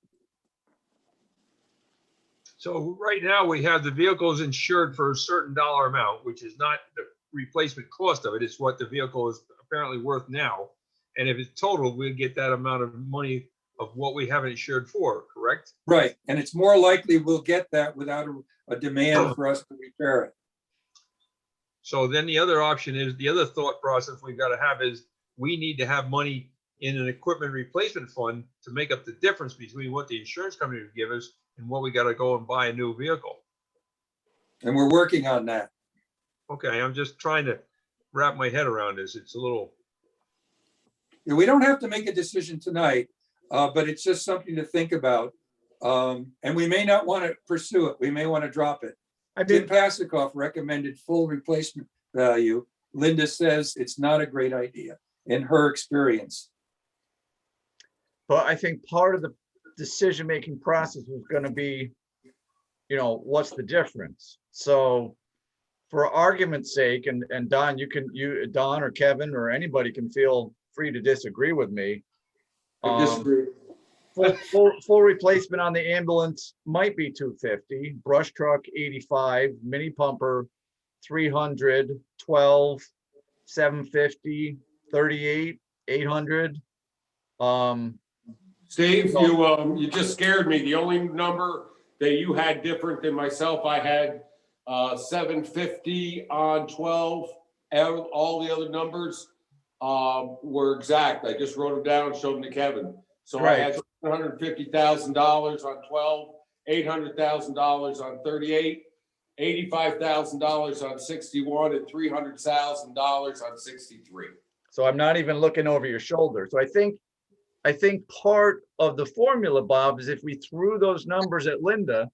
So right now we have the vehicles insured for a certain dollar amount, which is not the replacement cost of it. It's what the vehicle is apparently worth now. And if it's total, we get that amount of money of what we have insured for, correct? Right. And it's more likely we'll get that without a demand for us to repair it. So then the other option is, the other thought process we've got to have is we need to have money in an equipment replacement fund to make up the difference between what the insurance company would give us and what we got to go and buy a new vehicle. And we're working on that. Okay, I'm just trying to wrap my head around this. It's a little. We don't have to make a decision tonight, but it's just something to think about. And we may not want to pursue it. We may want to drop it. Tim Pasikoff recommended full replacement value. Linda says it's not a great idea in her experience. But I think part of the decision-making process is going to be, what's the difference? So for argument's sake, and Don, Don or Kevin or anybody can feel free to disagree with me. I disagree. Full replacement on the ambulance might be 250, brush truck 85, mini pumper 300, 12, 750, 38, 800. Steve, you just scared me. The only number that you had different than myself, I had 750 on 12. All the other numbers were exact. I just wrote them down and showed them to Kevin. So I had $750,000 on 12, $800,000 on 38, $85,000 on 61, and $300,000 on 63. So I'm not even looking over your shoulder. So I think part of the formula, Bob, is if we threw those numbers at Linda,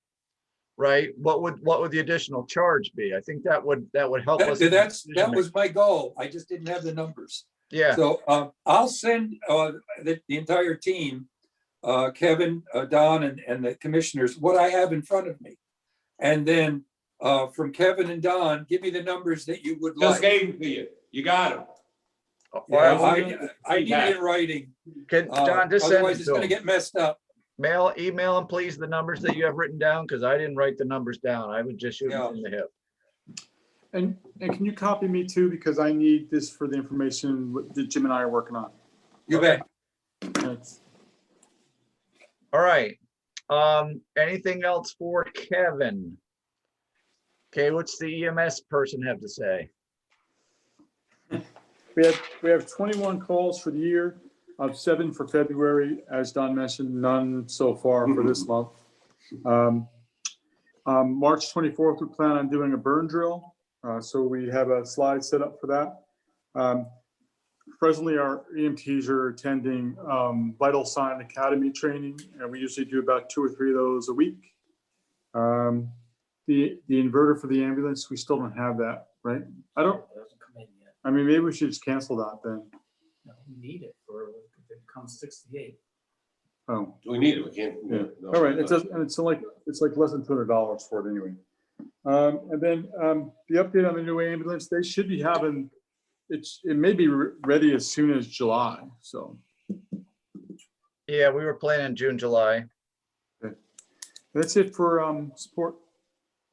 right, what would the additional charge be? I think that would help us. That was my goal. I just didn't have the numbers. Yeah. So I'll send the entire team, Kevin, Don, and the commissioners, what I have in front of me. And then from Kevin and Don, give me the numbers that you would Just like. gave them to you. You got them. I need it in writing. Can Don just send Otherwise, it it's to going to him? get messed up. Email them, please, the numbers that you have written down, because I didn't write the numbers down. I would just shoot them from the hip. And can you copy me too, because I need this for the information that Jim and I are working on. You bet. Thanks. All right. Anything else for Kevin? Okay, what's the EMS person have to say? We have 21 calls for the year, 7 for February, as Don mentioned, none so far for this month. March 24th, we plan on doing a burn drill. So we have a slide set up for that. Presently, our EMTs are attending Vital Sign Academy training, and we usually do about 2 or 3 of those a week. The inverter for the ambulance, we still don't have that, right? I mean, maybe we should just cancel that then. No, we need it for, if it comes 68. Oh, Do we need it? We can't. yeah. No. All right. It does, and it's like less than $200 for it anyway. And then the update on the new ambulance, they should be having, it may be ready as soon as July. So Yeah, we were planning June, July. that's it for support.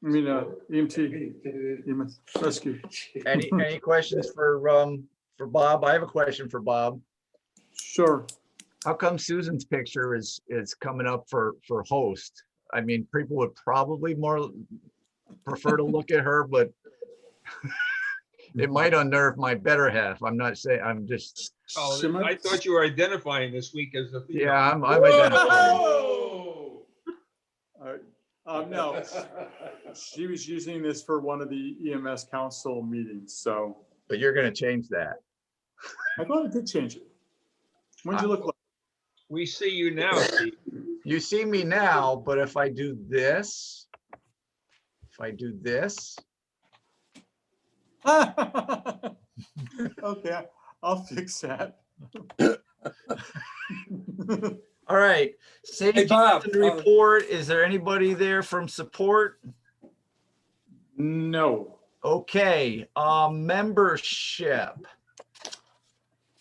I mean, EMT, EMS rescue. Any questions for Bob? I have a question for Bob. Sure. How come Susan's picture is coming up for host? I mean, people would probably more prefer to look at her, but it might unnerve my better half. I'm not saying, I'm just. Oh, I thought you were identifying this week as a female. Yeah, I'm identifying. No, she was using this for one of the EMS council meetings, so. But you're gonna change that. I thought I did change it. When'd you look like? We see you now, Steve. You see me now, but if I do this. Okay, I'll fix that. All right, safety Bob, report. Is there anybody there from support? No. Okay, membership.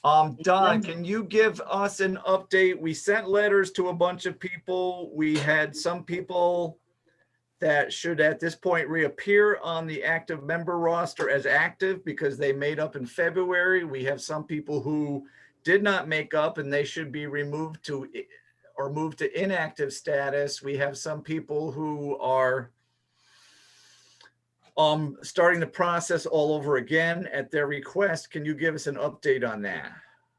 Don, can you give us an update? We sent letters to a bunch of people. We had some people that should at this point reappear on the active member roster as active because they made up in February. We have some people who did not make up and they should be removed to or moved to inactive status. We have some people who are starting the process all over again at their request. Can you give us an update on that?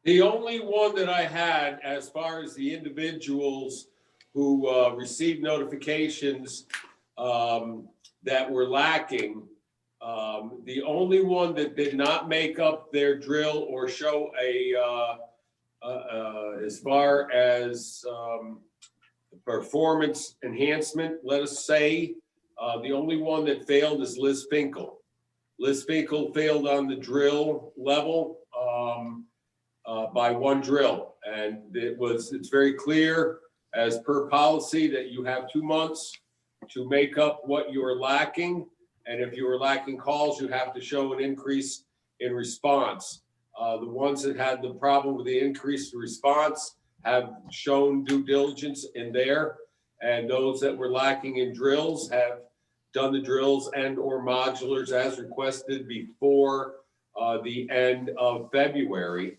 The only one that I had as far as the individuals who received notifications that were lacking, the only one that did not make up their drill or show as far as performance enhancement, let us say, the only one that failed is Liz Finkel. Liz Finkel failed on the drill level by 1 drill. And it's very clear as per policy that you have 2 months to make up what you are lacking. And if you are lacking calls, you have to show an increase in response. The ones that had the problem with the increased response have shown due diligence in there. And those that were lacking in drills have done the drills and or modulars as requested before the end of February.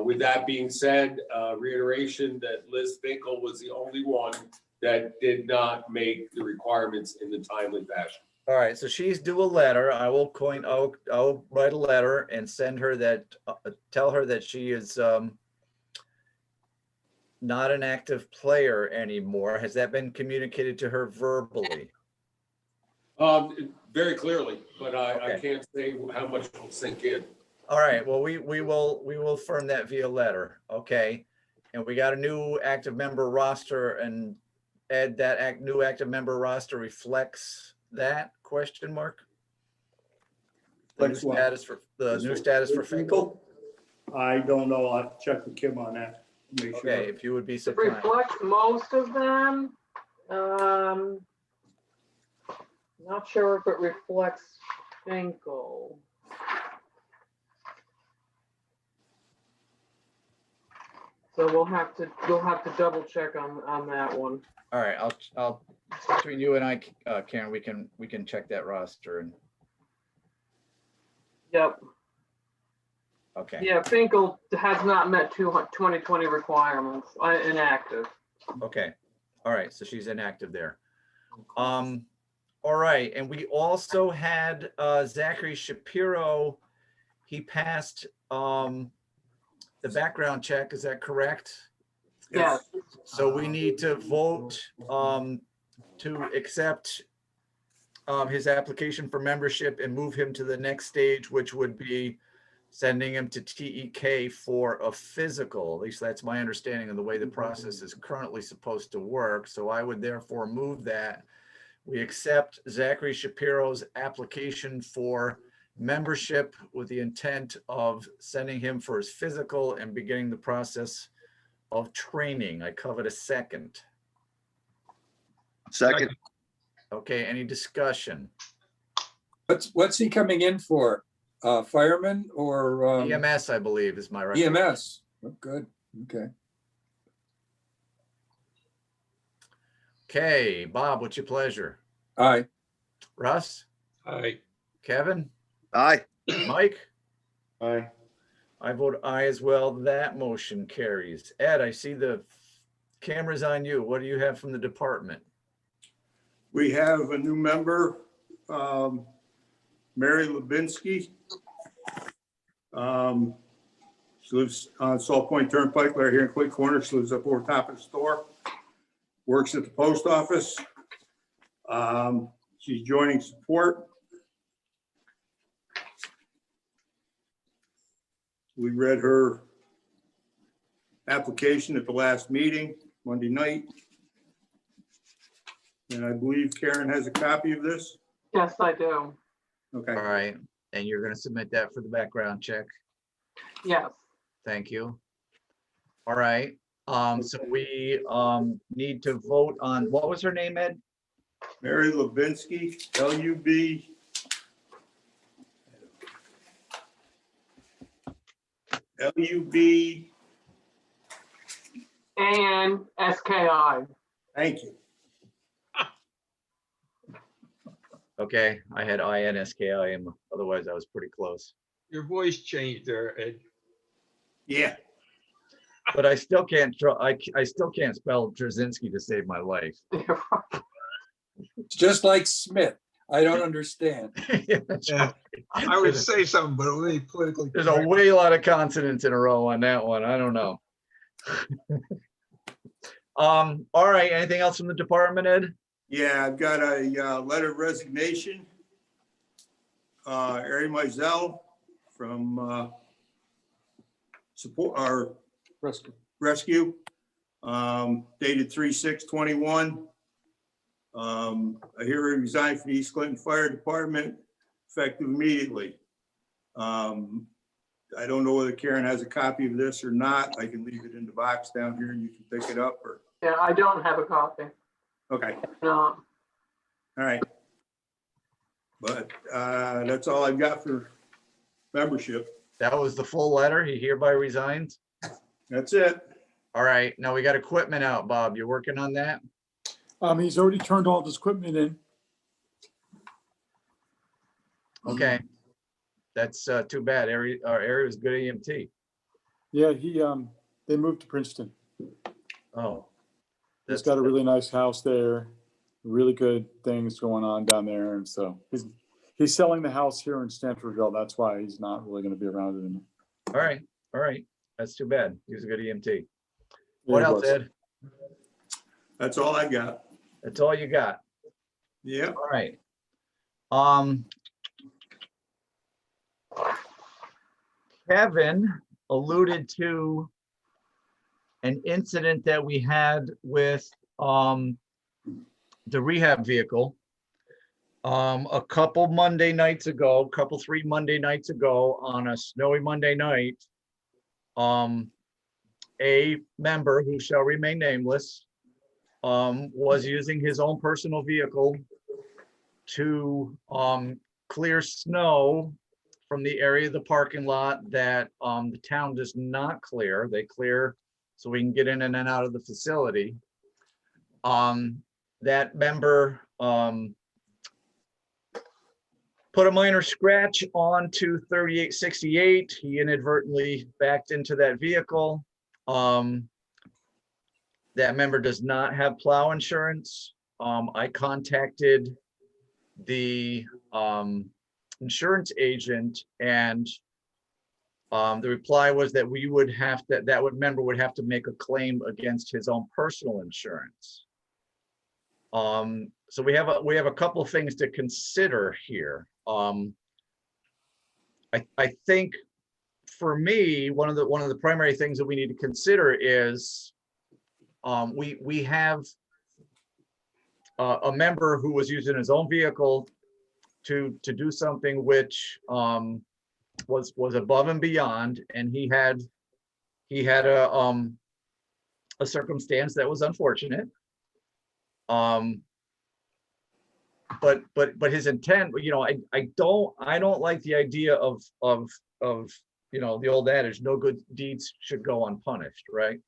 With that being said, reiteration that Liz Finkel was the only one that did not make the requirements in the timely fashion. All right, so she's due a letter. I'll write a letter and send her that, tell her that she is not an active player anymore. Has that been communicated to her verbally? Very clearly, but I Okay. can't say how much will sink in. All right, well, we will firm that via letter, okay? And we got a new active member roster, and Ed, that new active member roster reflects that question mark? The new Reflects what? status for, the new status for Finkel? I don't know. I'll have to check with Kim on that. Make sure. Okay, if you would be so It kind. reflects most of them. Not sure if it reflects Finkel. So you'll have to double check on that one. All right, I'll, between you and I, Karen, we can check that roster and, Yep. okay, Yeah, Finkel has not met 2020 requirements, inactive. okay. All right, so she's inactive there. All right, and we also had Zachary Shapiro. He passed the background check, is that correct? Yes. So we need to vote to accept his application for membership and move him to the next stage, which would be sending him to TEK for a physical. At least that's my understanding of the way the process is currently supposed to work. So I would therefore move that we accept Zachary Shapiro's application for membership with the intent of sending him for his physical and beginning the process of training. I covered a second. Second, Okay, any discussion? What's he coming in for? Fireman or EMS, I believe, is my recollection. EMS? Oh, good, okay. Okay, Bob, what's your pleasure? Aye. Russ, Aye. Kevin, aye. Mike? Aye. I vote aye as well. That motion carries. Ed, I see the camera's on you. What do you have from the department? We have a new member, Mary Lubinsky. She lives on Salt Point Turnpike right here in Clay Corner. She lives up over top of the store. Works at the post office. She's joining support. We read her application at the last meeting, Monday night. And I believe Karen has a copy of this. Yes, I do. Okay. All right, and you're gonna submit that for the background check. Yes. Thank you. All right, so we need to vote on, what was her name, Ed? Mary Lubinsky, L-U-B. L-U-B, And SKI. thank you. Okay, I had INSKI, otherwise I was pretty close. Your voice changed there, Ed. Yeah, But I still can't, I still can't spell Drzezinski to save my life. It's just like Smith. I don't understand. Yeah. I would say something, but it would be politically. There's a correct. way lot of consonants in a row on that one. I don't know. All right, anything else from the department, Ed? yeah, I've got a letter of resignation. Ari Mizell from support our rescue, dated 3/6/21. I hear he resigned from the East Clinton Fire Department, effective immediately. I don't know whether Karen has a copy of this or not. I can leave it in the box down here and you can pick it up or, Yeah, I don't have a copy. okay, No. all right. But that's all I've got for membership. That was the full letter. He hereby resigns. That's it. All right, now we got equipment out, Bob. You're working on that? He's already turned all his equipment in. Okay. That's too bad. Our area was good EMT. Yeah, they moved to Princeton. Oh. He's got a really nice house there. really good things going on down there. And so he's selling the house here in Stanfordville. That's why he's not really going to be around anymore. All right, all right. That's too bad. He was a good EMT. Yeah, What he else, was. Ed? That's all I got. That's all you got. Yep. All right. Kevin alluded to an incident that we had with the rehab vehicle a couple 3 Monday nights ago, on a snowy Monday night. A member who shall remain nameless was using his own personal vehicle to clear snow from the area of the parking lot that the town does not clear. They clear so we can get in and then out of the facility. That member put a minor scratch onto 3868. He inadvertently backed into that vehicle. That member does not have plow insurance. I contacted the insurance agent, and the reply was that we would have to, member would have to make a claim against his own personal insurance. So we have a couple of things to consider here. I think for me, one of the primary things that we need to consider is we have a member who was using his own vehicle to do something which was above and beyond, and he had a circumstance that was unfortunate. But his intent, I don't like the idea of the old adage, no good deeds should go unpunished, right?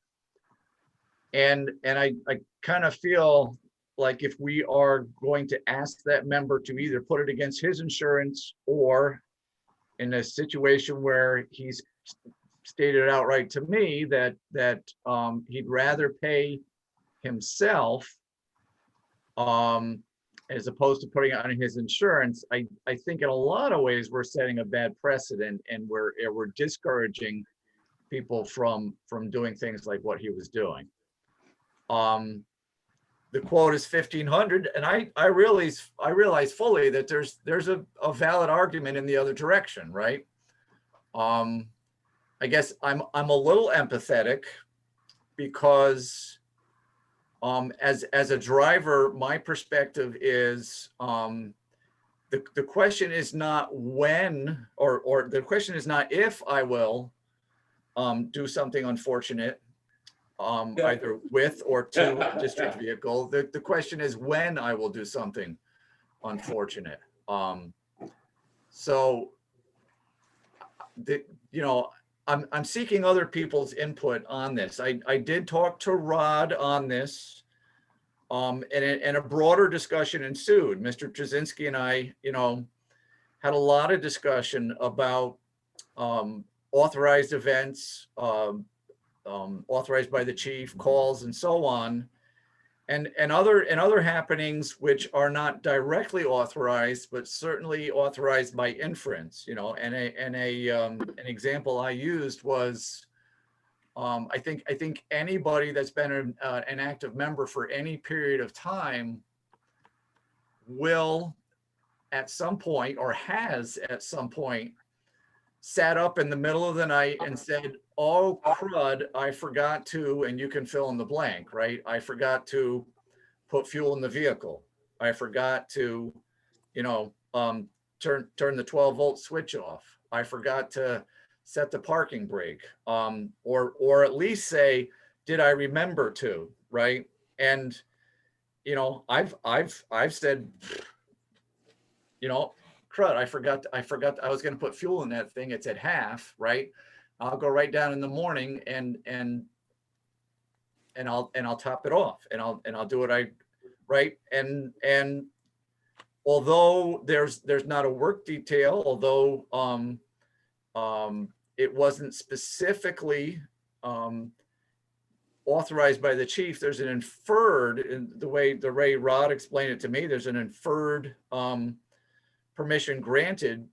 And I kind of feel like if we are going to ask that member to either put it against his insurance, or in a situation where he's stated outright to me that he'd rather pay himself as opposed to putting it on his insurance, I think in a lot of ways we're setting a bad precedent, and we're discouraging people from doing things like what he was doing. The quote is 1,500, and I realize fully that there's a valid argument in the other direction, right? I guess I'm a little empathetic because as a driver, my perspective is the question is not when, or the question is not if I will do something unfortunate, either with or to a district vehicle. The question is when I will do something unfortunate. So I'm seeking other people's input on this. I did talk to Rod on this, and a broader discussion ensued. Mr. Trzynski and I, had a lot of discussion about authorized events, authorized by the chief, calls, and so on, and other happenings which are not directly authorized, but certainly authorized by inference. And an example I used was, I think anybody that's been an active member for any period of time will at some point, or has at some point, sat up in the middle of the night and said, oh crud, I forgot to, and you can fill in the blank, right? I forgot to put fuel in the vehicle. I forgot to, turn the 12-volt switch off. I forgot to set the parking brake, or at least say, did I remember to, right? And I've said, crud, I forgot I was going to put fuel in that thing. It's at half, right? I'll go right down in the morning and I'll top it off, and I'll do it right. And although there's not a work detail, although it wasn't specifically authorized by the chief, there's an inferred, in the way the Ray Rod explained it to me, there's an inferred permission granted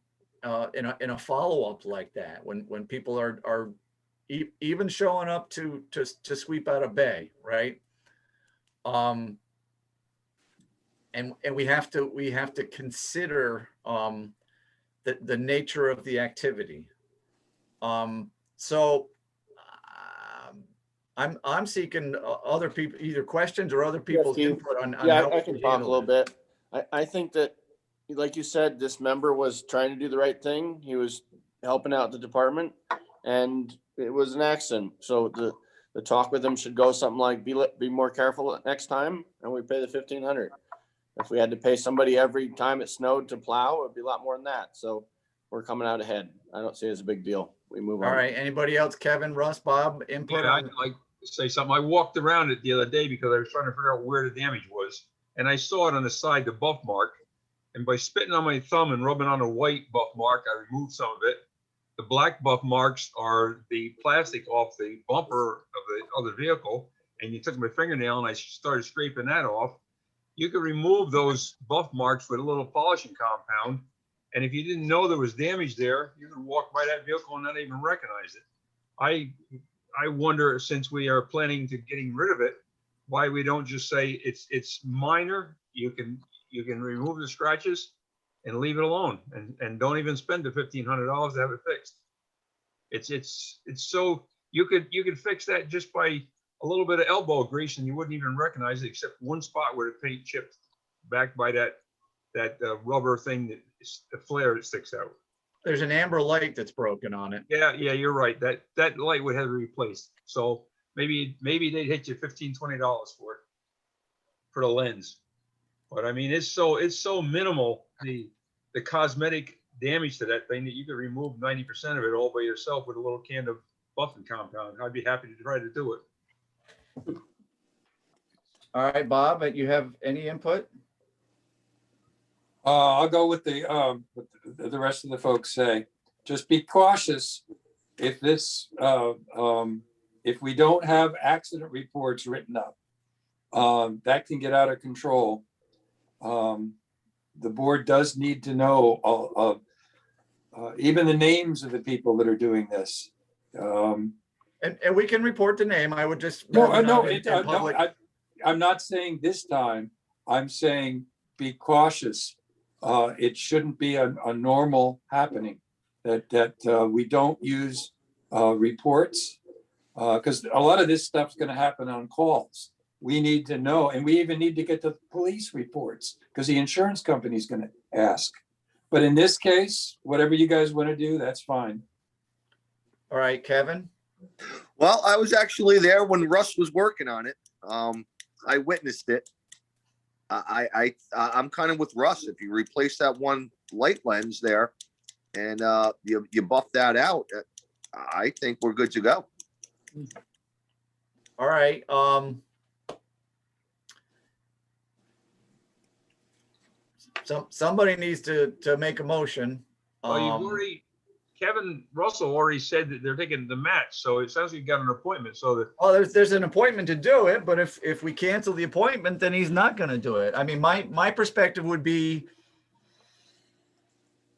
in a follow-up like that, when people are even showing up to sweep out a bay, right? And we have to consider the nature of the activity. So I'm seeking other people, either questions or other people's Steve. input on Yeah, how I we can should talk a handle little this. bit. I think that, like you said, this member was trying to do the right thing. He was helping out the department, and it was an accident. So the talk with him should go something like, be more careful next time, and we pay the $1,500. If we had to pay somebody every time it snowed to plow, it'd be a lot more than that. So we're coming out ahead. I don't see it as a big deal. We move on. All right, anybody else? Kevin, Russ, Bob, input Yeah, on? I'd like to say something. I walked around it the other day because I was trying to figure out where the damage was. And I saw it on the side, the buff mark. And by spitting on my thumb and rubbing on a white buff mark, I removed some of it. The black buff marks are the plastic off the bumper of the other vehicle. And you took my fingernail and I started scraping that off. You could remove those buff marks with a little polishing compound. And if you didn't know there was damage there, you could walk by that vehicle and not even recognize it. I wonder, since we are planning to getting rid of it, why we don't just say it's minor. You can remove the scratches and leave it alone, and don't even spend the $1,500 to have it fixed. It's so you could fix that just by a little bit of elbow grease and you wouldn't even recognize it, except one spot where the paint chipped back by that rubber thing, that the flare that sticks out. There's an amber light that's broken on it. Yeah, you're right. That light would have to be replaced. So maybe they'd hit you $15, $20 for the lens. But I mean, it's so minimal, the cosmetic damage to that thing, that you could remove 90% of it all by yourself with a little can of buffing compound. I'd be happy to try to do it. All right, Bob, you have any input? I'll go with the rest of the folks say. Just be cautious if this, if we don't have accident reports written up, that can get out of control. The board does need to know even the names of the people that are doing this. And we can report the name. I would just. I'm not saying this time. I'm saying be cautious. It shouldn't be a normal happening that we don't use reports, because a lot of this stuff's going to happen on calls. We need to know, and we even need to get the police reports because the insurance company is going to ask. But in this case, whatever you guys want to do, that's fine. All right, Kevin. Well, I was actually there when Russ was working on it. I witnessed it. I'm kind of with Russ. If you replace that one light lens there and you buff that out, I think we're good to go. All right. Somebody needs to make a motion. Well, you've already, Kevin Russell already said that they're taking the match, so it sounds like you got an appointment. So that. Well, there's an appointment to do it, but if we cancel the appointment, then he's not going to do it. I mean, my perspective would be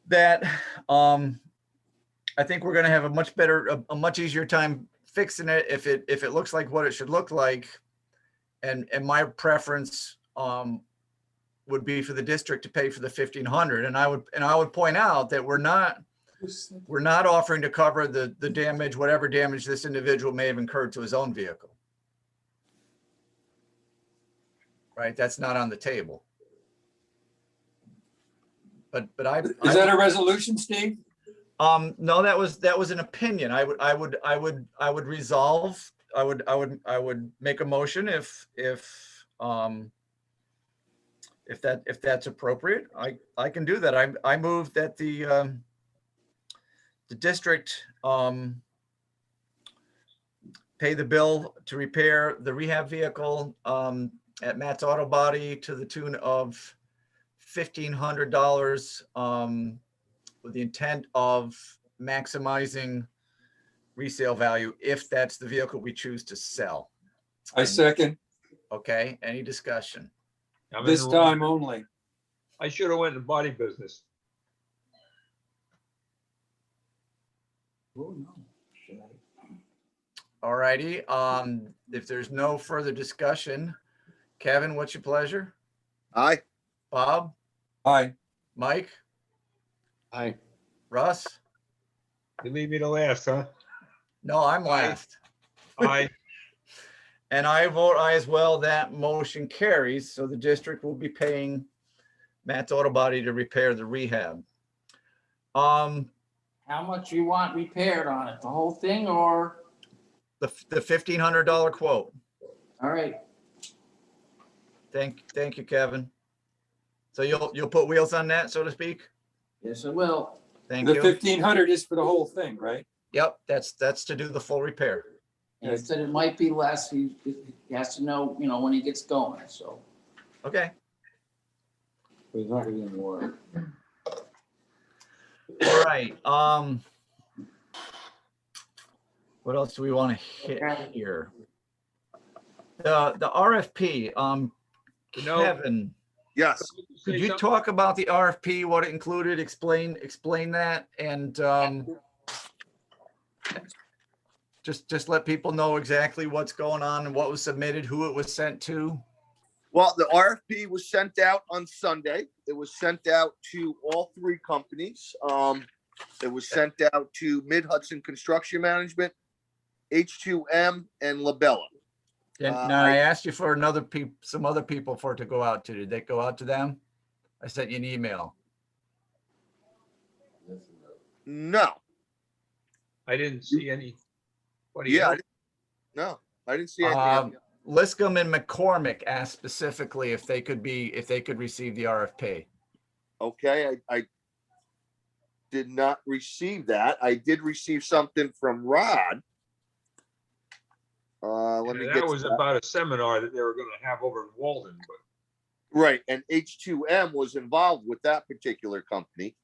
that I think we're going to have a much better, a much easier time fixing it if it looks like what it should look like, and my preference would be for the district to pay for the $1,500, and I would point out that we're not offering to cover the damage, whatever damage this individual may have incurred to his own vehicle. Right, that's not on the table. But is that a resolution, Steve? No, that was an opinion. I would resolve. I would make a motion if that's appropriate. I can do that. I move that the district pay the bill to repair the rehab vehicle at Matt's Auto Body to the tune of $1,500 with the intent of maximizing resale value if that's the vehicle we choose to sell. I second, Okay, any discussion? I'm in this the time wrong. only. I should have went in the body business. All righty, if there's no further discussion, Kevin, what's your pleasure? Aye. Bob, Aye. Mike, Aye. Russ? You leave me to last, huh? No, I'm Aye. last. Aye. And I vote aye as well. That motion carries. So the district will be paying Matt's Auto Body to repair the rehab. How much you want repaired on it? The whole thing or? The $1,500 quote. All right. Thank you, Kevin. So you'll put wheels on that, so to speak? Yes, I will. Thank The you. 1,500 is for the whole thing, right? Yep, that's to do the full repair. And he said it might be less. He has to know, when he gets going, so. Okay. He's not gonna get more. All right. What else do we want to hit here? The RFP. Kevin, Yes. could you talk about the RFP, what it included? Explain that, and just let people know exactly what's going on and what was submitted, who it was sent to. Well, the RFP was sent out on Sunday. It was sent out to all three companies. It was sent out to Mid Hudson Construction Management, H2M, and Labella. And now I asked you for some other people for it to go out to. Did they go out to them? I sent you an email. No. I didn't see any. Yeah. I didn't see anything. Liscombe and McCormick asked specifically if they could receive the RFP. Okay, I did not receive that. I did receive something from Rod. Let me And get that was to that. about a seminar that they were going to have over in Walden, but Right, and H2M was involved with that particular company.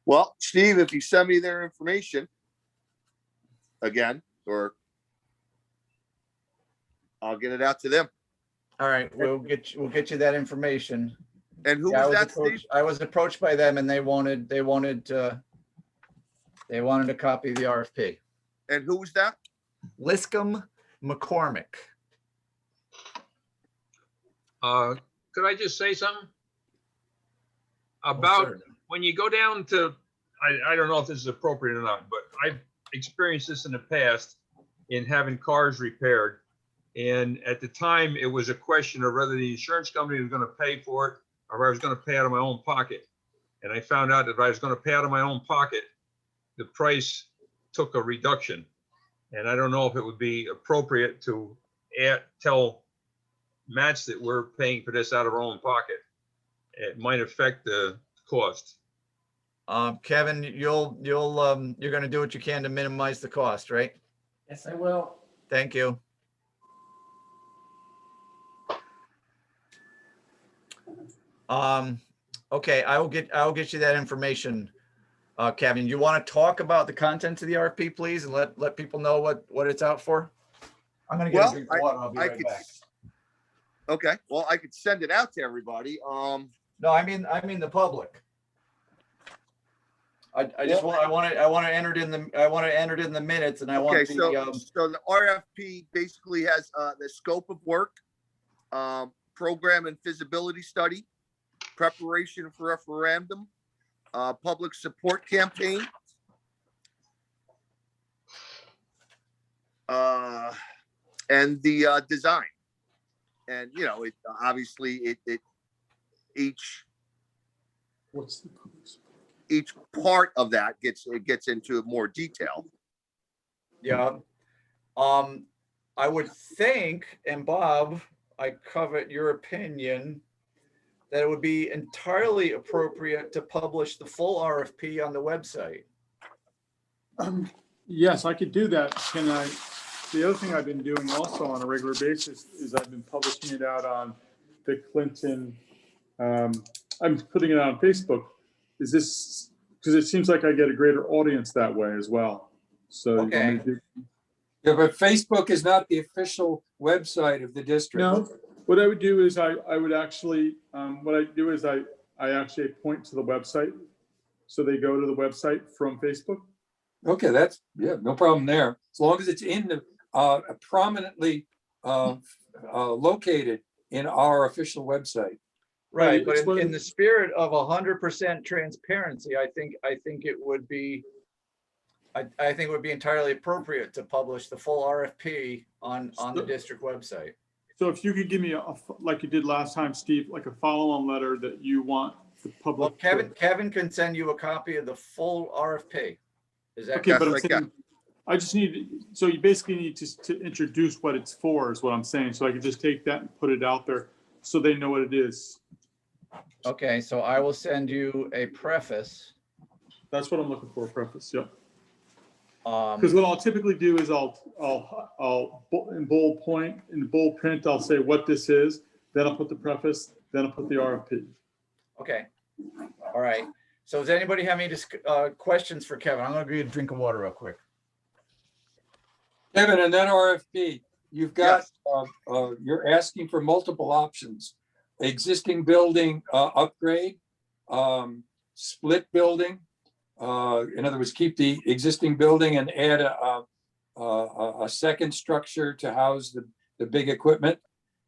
Well, Steve, if you send me their information again, or I'll get it out to them. All right, we'll get you that information. And who Yeah, was that, Steve? I was approached by them and they wanted a copy of the RFP. And who was that? Liscombe McCormick. could I just say something? About when you go down to, I don't know if this is appropriate or not, but I've experienced this in the past in having cars repaired. And at the time, it was a question of whether the insurance company was going to pay for it or if I was going to pay out of my own pocket. And I found out that if I was going to pay out of my own pocket, the price took a reduction. And I don't know if it would be appropriate to tell Matts that we're paying for this out of our own pocket. It might affect the cost. Kevin, you're going to do what you can to minimize the cost, right? Yes, I will. Thank you. Okay, I'll get you that information. Kevin, you want to talk about the contents of the RFP, please, and let people know what it's out for? I'm gonna get a drink of water. I'll be right back. Okay, well, I could send it out to everybody. No, I mean the public. I want to enter it in the minutes, and I want Okay, so the RFP basically has the scope of work, program and feasibility study, preparation for referendum, public support campaign, and the design. And it obviously each part of that gets into more detail. Yeah. I would think, and Bob, I covet your opinion, that it would be entirely appropriate to publish the full RFP on the website. Yes, I could do that. The other thing I've been doing also on a regular basis is I've been publishing it out on the Clinton, I'm putting it on Facebook. Is this because it seems like I get a greater audience that way as well. So you want me Okay. to do- Yeah, but Facebook is not the official website of the district. No, what I would do is I would actually, what I do is I actually point to the website. So they go to the website from Facebook. Okay, that's, yeah, no problem there. As long as it's in the, prominently located in our official website. Right, but It's one of in the spirit of 100% transparency, I think it would be, I think it would be entirely appropriate to publish the full RFP on the district website. So if you could give me like you did last time, Steve, like a follow-on letter that you want the Well, public. Kevin can send you a copy of the full RFP. Is that? Okay, Yes, but I'm I saying, got- I just need, so you basically need to introduce what it's for is what I'm saying. So I could just take that and put it out there so they know what it is. Okay, so I will send you a preface. That's what I'm looking for, preface, yeah. Um, Because what I'll typically do is in bold point, in bold print, I'll say what this is, then I'll put the preface, then I'll put the RFP. okay, all right. So does anybody have any questions for Kevin? I'm gonna give you a drink of water real quick. Kevin, and then RFP, you've got, you're asking for multiple options. Existing building upgrade, split building. In other words, keep the existing building and add a second structure to house the big equipment.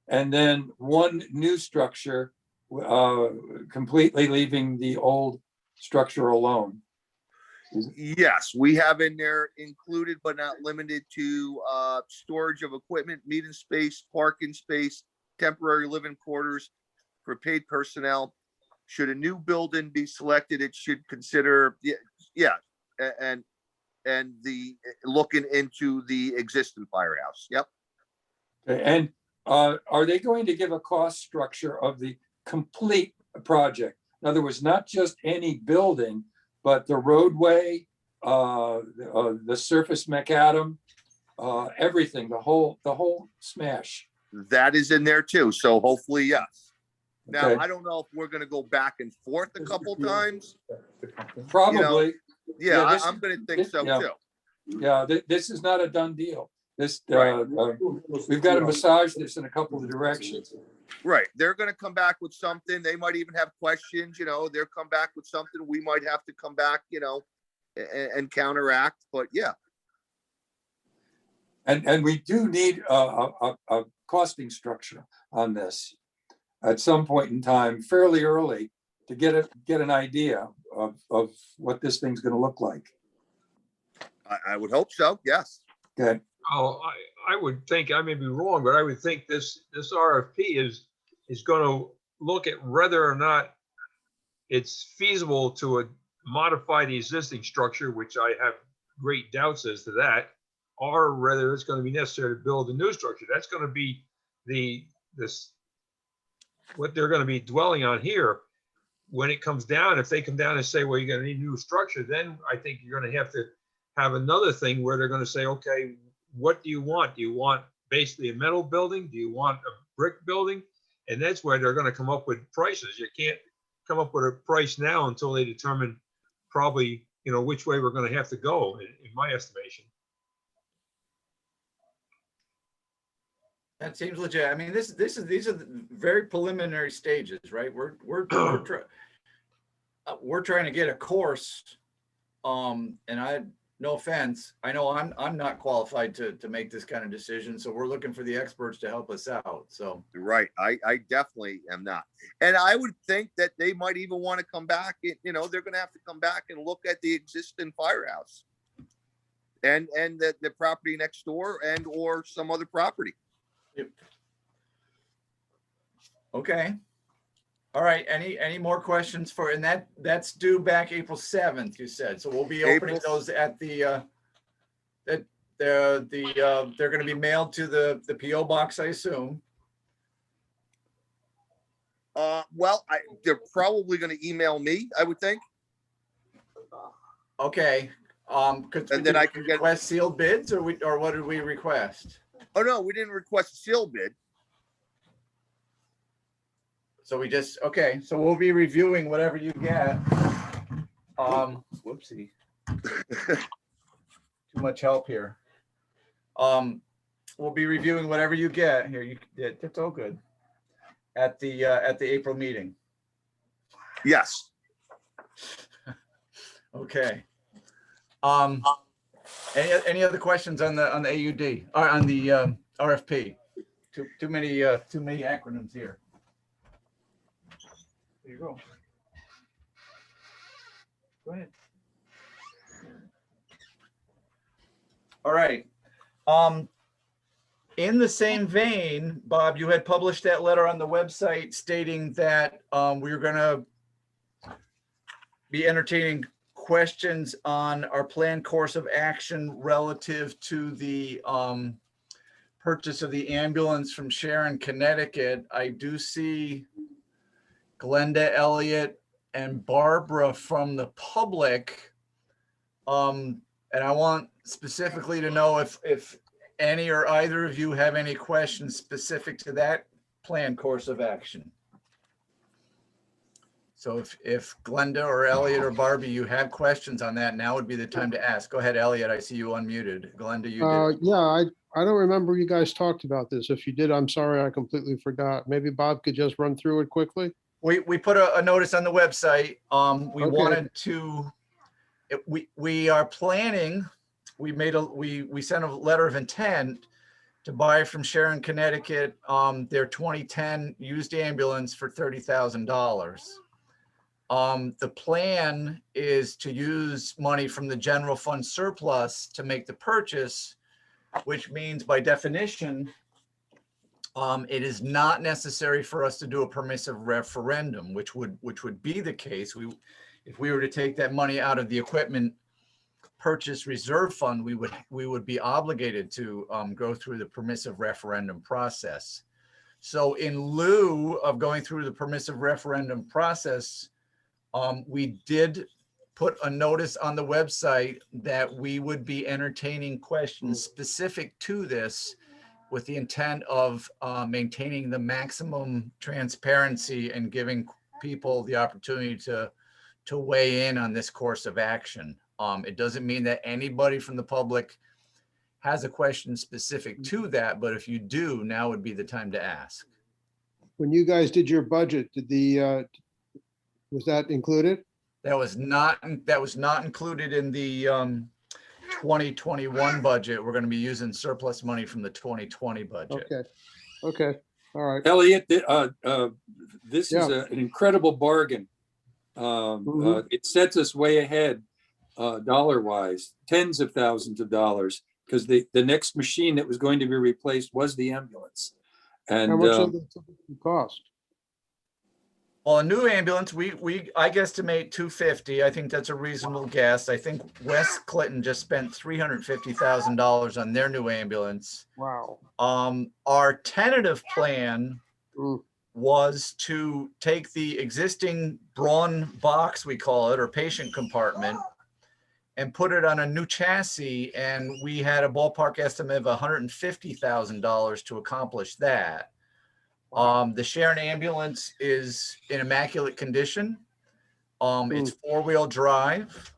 And then one new structure, completely leaving the old structure alone. Yes, we have in there included but not limited to storage of equipment, meeting space, parking space, temporary living quarters for paid personnel. Should a new building be selected, it should consider, and the looking into the existing firehouse. Yep. Okay, and are they going to give a cost structure of the complete project? In other words, not just any building, but the roadway, the surface macadam, everything, the whole smash. That is in there too. So hopefully, yes. Now, Okay. I don't know if we're gonna go back and forth a couple times. Probably, Yeah, Yeah, this I'm gonna think so yeah. too. yeah, this is not a done deal. This, Right. we've got to massage this in a couple of directions. Right. They're gonna come back with something. They might even have questions, they'll come back with something. We might have to come back, and counteract, but yeah. And we do need a costing structure on this at some point in time, fairly early, to get an idea of what this thing's gonna look like. I would hope so. Yes. Okay, Oh, I would think, I may be wrong, but I would think this RFP is gonna look at whether or not it's feasible to modify the existing structure, which I have great doubts as to that, or whether it's gonna be necessary to build a new structure. That's gonna be what they're gonna be dwelling on here. When it comes down, if they come down and say, well, you're gonna need a new structure, then I think you're gonna have to have another thing where they're gonna say, okay, what do you want? Do you want basically a metal building? Do you want a brick building? And that's where they're gonna come up with prices. You can't come up with a price now until they determine probably, which way we're gonna have to go, in my estimation. That seems legit. I mean, these are the very preliminary stages, right? We're trying to get a course. And no offense, I know I'm not qualified to make this kind of decision. So we're looking for the experts to help us out. So Right. I definitely am not. And I would think that they might even want to come back, they're going to have to come back and look at the existing firehouse and the property next door or some other property. Yep. Okay. All right. Any more questions and that's due back April 7th, you said. So we'll be opening those at they're going to be mailed to the PO box, I assume. Well, they're probably going to email me, I would think. Okay. And then I can get request sealed bids or what did we request? Oh, no, we didn't request a seal bid. So we just, okay, so we'll be reviewing whatever you get. Whoopsie. Too much help here. We'll be reviewing whatever you get here. It's all good. At the April meeting. Yes. Okay. Any other questions on the AUD or on the RFP? Too many acronyms here. There you go. Go ahead. All right. In the same vein, Bob, you had published that letter on the website stating that we were going to be entertaining questions on our planned course of action relative to the purchase of the ambulance from Sharon, Connecticut. I do see Glenda, Elliott, and Barbara from the public. And I want specifically to know if any or either of you have any questions specific to that planned course of action. So if Glenda or Elliot or Barbie, you have questions on that, now would be the time to ask. Go ahead, Elliot. I see you unmuted. Glenda, you did. Yeah, I don't remember you guys talked about this. If you did, I'm sorry, I completely forgot. Maybe Bob could just run through it quickly. We put a notice on the website. We Okay. wanted to, we are planning, we sent a letter of intent to buy from Sharon, Connecticut, their 2010 used ambulance for $30,000. The plan is to use money from the general fund surplus to make the purchase, which means by definition, it is not necessary for us to do a permissive referendum, which would be the case. If we were to take that money out of the equipment purchase reserve fund, we would be obligated to go through the permissive referendum process. So in lieu of going through the permissive referendum process, we did put a notice on the website that we would be entertaining questions specific to this with the intent of maintaining the maximum transparency and giving people the opportunity to weigh in on this course of action. It doesn't mean that anybody from the public has a question specific to that, but if you do, now would be the time to ask. When you guys did your budget, was that included? That was not included in the 2021 budget. We're going to be using surplus money from the 2020 budget. Okay, all right. Elliot, this is an incredible bargain. It sets us way ahead dollar-wise, tens of thousands of dollars, because the next machine that was going to be replaced was the ambulance. And how much does it cost? Well, a new ambulance, I guesstimate $250. I think that's a reasonable guess. I think West Clinton just spent $350,000 on their new ambulance. Wow. Our tentative plan was to take the existing Braun box, we call it, or patient compartment, and put it on a new chassis. And we had a ballpark estimate of $150,000 to accomplish that. The Sharon ambulance is in immaculate condition. It's 4-wheel drive.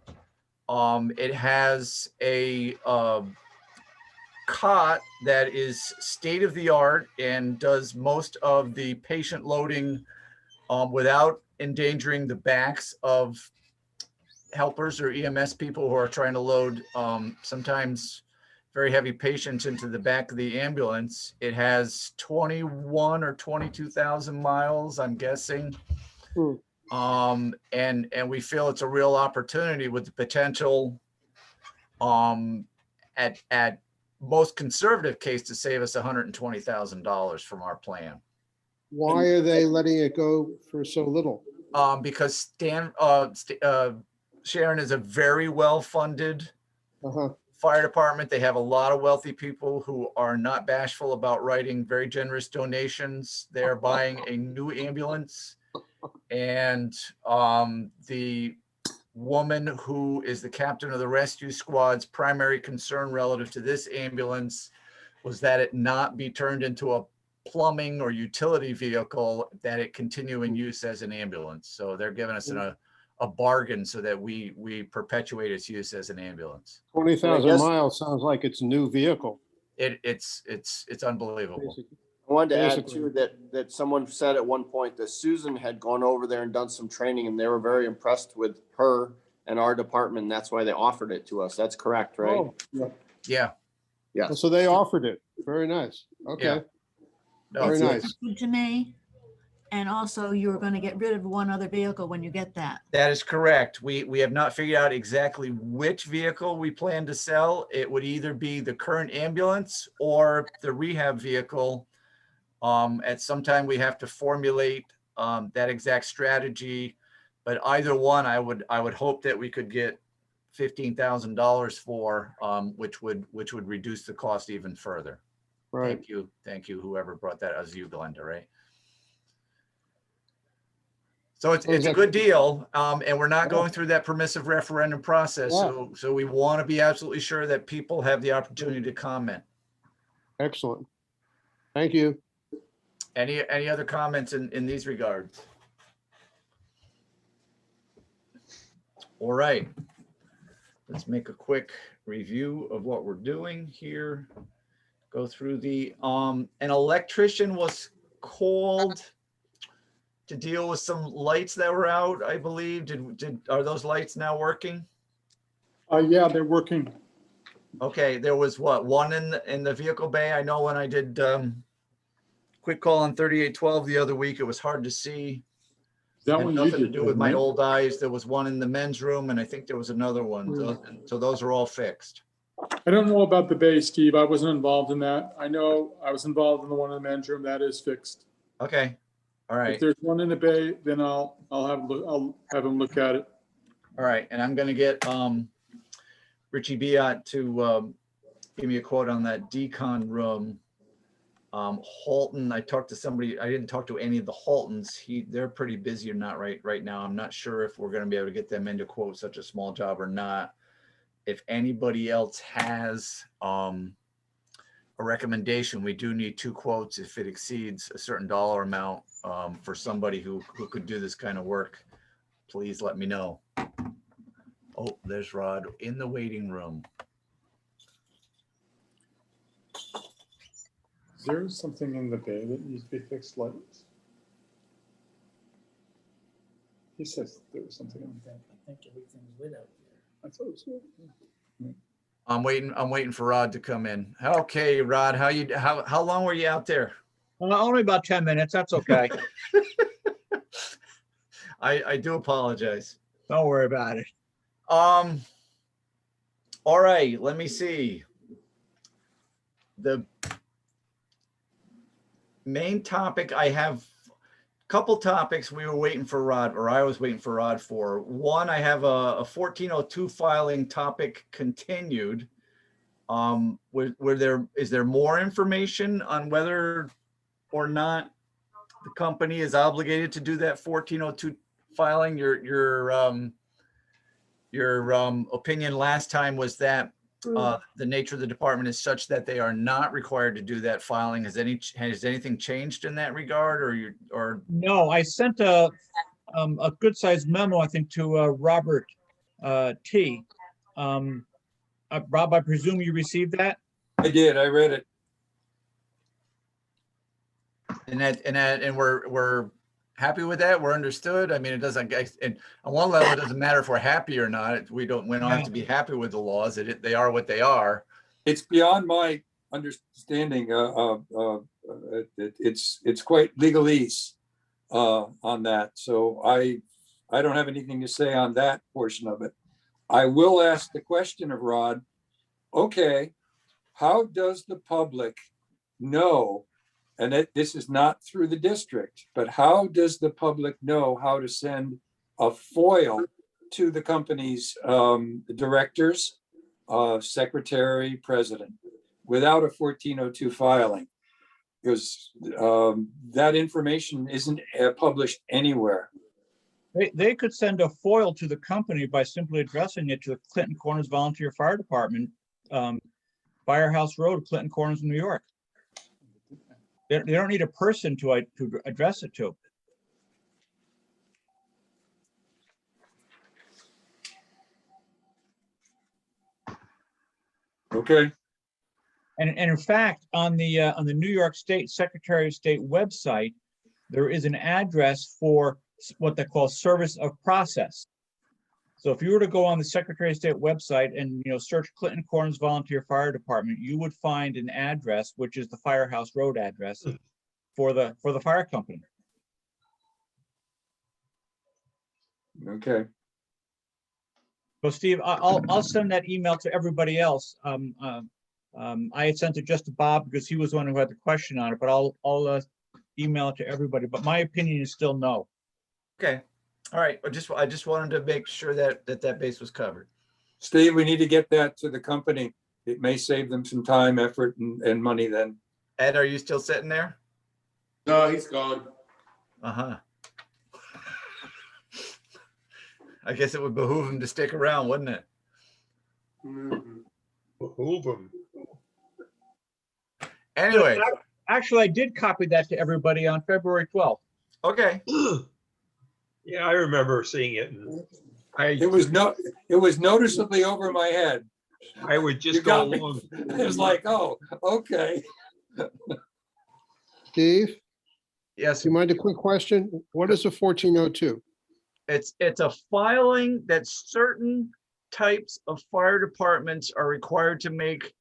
It has a cot that is state of the art and does most of the patient loading without endangering the backs of helpers or EMS people who are trying to load sometimes very heavy patients into the back of the ambulance. It has 21 or 22,000 miles, I'm guessing. And we feel it's a real opportunity with the potential at most conservative case to save us $120,000 from our plan. Why are they letting it go for so little? Because Sharon is a very well-funded fire department. They have a lot of wealthy people who are not bashful about writing very generous donations. They're buying a new ambulance, and the woman who is the captain of the rescue squad's primary concern relative to this ambulance was that it not be turned into a plumbing or utility vehicle, that it continue in use as an ambulance. So they're giving us a a bargain so that we perpetuate its use as an ambulance. 20,000 guess- miles sounds like it's a new vehicle. It's unbelievable. basically. I wanted to add Basically. too that someone said at one point that Susan had gone over there and done some training and they were very impressed with her and our department. And that's why they offered it to us. That's correct, right? Oh, Yeah. Yes. so they offered it. Very nice. Yeah. Okay, No, very it's- nice. Good to me. And also you were going to get rid of one other vehicle when you get that. That is correct. We have not figured out exactly which vehicle we plan to sell. It would either be the current ambulance or the rehab vehicle. At some time we have to formulate that exact strategy, but either one I would hope that we could get $15,000 for, which would reduce the cost even further. Right. Thank you, whoever brought that. As you, Glenda, right? So it's a good deal, and we're not going through that permissive referendum process. So we want to be absolutely sure that people have the opportunity to comment. Excellent. Thank you. Any other comments in these regards? All right. Let's make a quick review of what we're doing here. Go through the, an electrician was called to deal with some lights that were out, I believe. Are those lights now working? Yeah, they're working. Okay, there was what, one in the vehicle bay? I know when I did quick call on 3812 the other week, it was hard to see. That Had one you nothing to did, do with my right? old eyes. There was one in the men's room, and I think there was another one. So those are all fixed. I don't know about the bay, Steve. I wasn't involved in that. I know I was involved in the one in the men's room. That is fixed. Okay, all If right, there's one in the bay, then I'll have him look at it. all right. And I'm gonna get Richie Biot to give me a quote on that decon room. Halton, I talked to somebody. I didn't talk to any of the Haltons. They're pretty busy or not right now. I'm not sure if we're gonna be able to get them in to quote such a small job or not. If anybody else has a recommendation, we do need 2 quotes if it exceeds a certain dollar amount for somebody who could do this kind of work. Please let me know. Oh, there's Rod in the waiting room. Is there something in the bay that needs to be fixed, lights? He says there was something in the bay. I think everything's lit out there. I thought it was good. I'm waiting for Rod to come in. Okay, Rod, how long were you out there? Only about 10 minutes. That's okay. I do apologize. Don't worry about it. All right, let me see. The main topic, I have a couple topics we were waiting for Rod, or I was waiting for Rod for. One, I have a 1402 filing topic continued. Is there more information on whether or not the company is obligated to do that 1402 filing? Your opinion last time was that the nature of the department is such that they are not required to do that filing. Has anything changed in that regard, or No, I sent a good sized memo, I think, to Robert T. Rob, I presume you received that? I did, I read it. and we're happy with that? We're understood? I mean, it doesn't, and on one level, it doesn't matter if we're happy or not. We don't have to be happy with the laws. They are what they are. It's beyond my understanding. It's quite legalese on that. So I don't have anything to say on that portion of it. I will ask the question of Rod. Okay, how does the public know? And this is not through the district, but how does the public know how to send a FOIL to the company's directors, secretary, president, without a 1402 filing? Because that information isn't published anywhere. They could send a FOIL to the company by simply addressing it to the Clinton Corners Volunteer Fire Department, Firehouse Road, Clinton Corners, New York. They don't need a person to address it to. Okay, And in fact, on the New York State Secretary of State website, there is an address for what they call service of process. So if you were to go on the Secretary of State website and, search Clinton Corners Volunteer Fire Department, you would find an address, which is the Firehouse Road address for the fire company. okay. So Steve, I'll send that email to everybody else. I had sent it just to Bob because he was the one who had the question on it, but I'll email it to everybody. But my opinion is still no. Okay. All right. I just wanted to make sure that base was covered. Steve, we need to get that to the company. It may save them some time, effort, and money then. Ed, are you still sitting there? No, he's gone. Uh-huh. I guess it would behoove him to stick around, wouldn't it? Behoove him. Anyway, Actually, I did copy that to everybody on February 12th. okay. Yeah, I remember seeing it. And It was noticeably over my head. I would You just go got me. along. It was like, oh, okay. Steve, Yes, do you mind a quick question? What is a 1402? it's a filing that certain types of fire departments are required to make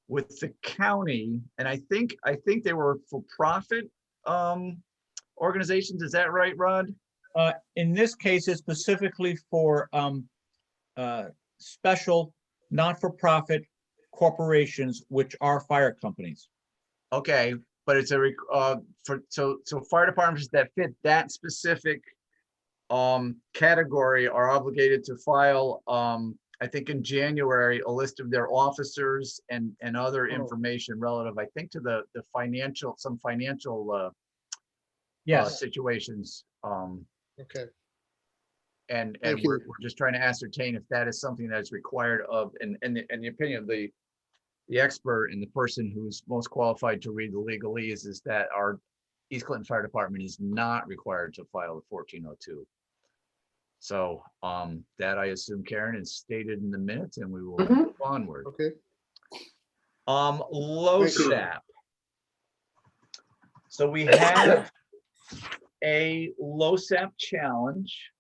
with the county. And I think they were for-profit organizations. Is that right, Rod? In this case, it's specifically for special not-for-profit corporations, which are fire companies. Okay, but it's so fire departments that fit that specific category are obligated to file I think in January a list of their officers and other information relative, I think, to the financial Yes. situations. Okay. And Thank you. we're just trying to ascertain if that is something that is required of, and the opinion of the expert and the person who's most qualified to read the legalese is that our East Clinton Fire Department is not required to file the 1402. So that I assume, Karen, is stated in the minutes, and we will move onward. Okay. LoSAP. So we have a LoSAP challenge.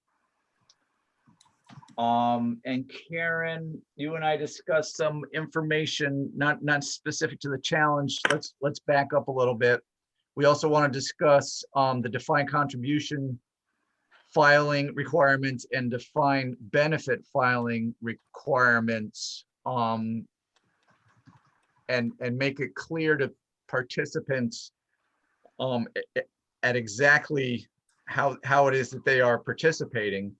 And Karen, you and I discussed some information, not specific to the challenge. Let's back up a little bit. We also want to discuss the defined contribution filing requirements and defined benefit filing requirements, and make it clear to participants at exactly how it is that they are participating.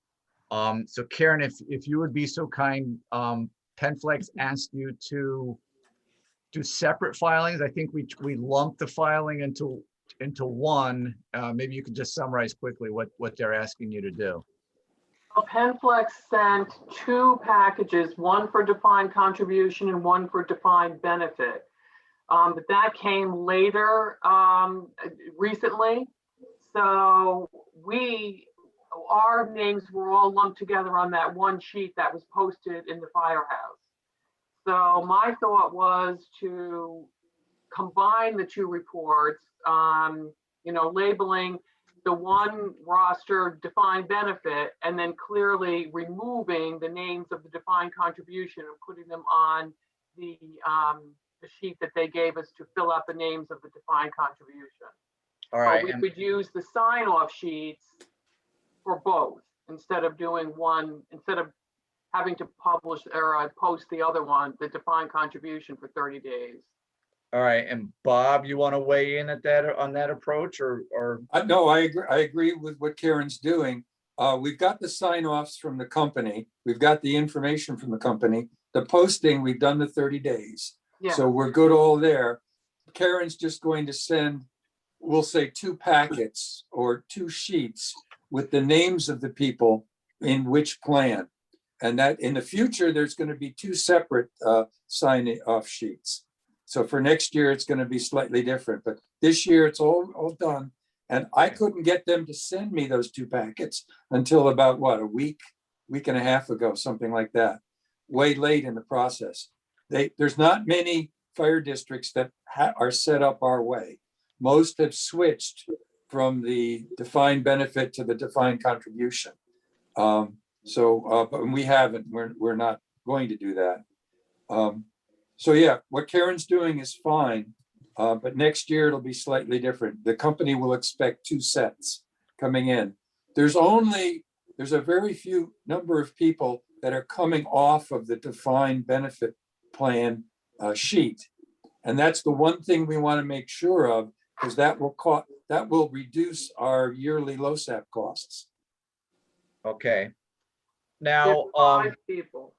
So Karen, if you would be so kind, PenFlex asked you to do separate filings. I think we lumped the filing into one. Maybe you could just summarize quickly what they're asking you to do. PenFlex sent two packages, one for defined contribution and one for defined benefit. But that came later recently. So our names were all lumped together on that one sheet that was posted in the firehouse. So my thought was to combine the two reports, labeling the one roster defined benefit and then clearly removing the names of the defined contribution and putting them on the sheet that they gave us to fill out the names of the defined contribution. All right. But we could use the sign-off sheets for both instead of doing one, instead of having to publish or post the other one, the defined contribution for 30 days. All right, and Bob, you want to weigh in on that approach, or? No, I agree with what Karen's doing. We've got the sign-offs from the company. We've got the information from the company. The posting, we've done the 30 days. Yeah. So we're good all there. Karen's just going to send, we'll say, 2 packets or 2 sheets with the names of the people in which plan. And that in the future, there's going to be 2 separate sign-off sheets. So for next year, it's going to be slightly different, but this year it's all done. And I couldn't get them to send me those 2 packets until about a week and a half ago, something like that, way late in the process. there's not many fire districts that are set up our way. Most have switched from the defined benefit to the defined contribution. But we haven't, we're not going to do that. So yeah, what Karen's doing is fine, but next year it'll be slightly different. The company will expect 2 sets coming in. There's a very few number of people that are coming off of the defined benefit plan sheet. And that's the one thing we want to make sure of, because that will reduce our yearly LoSAP costs. Okay. There's Now, 5 people.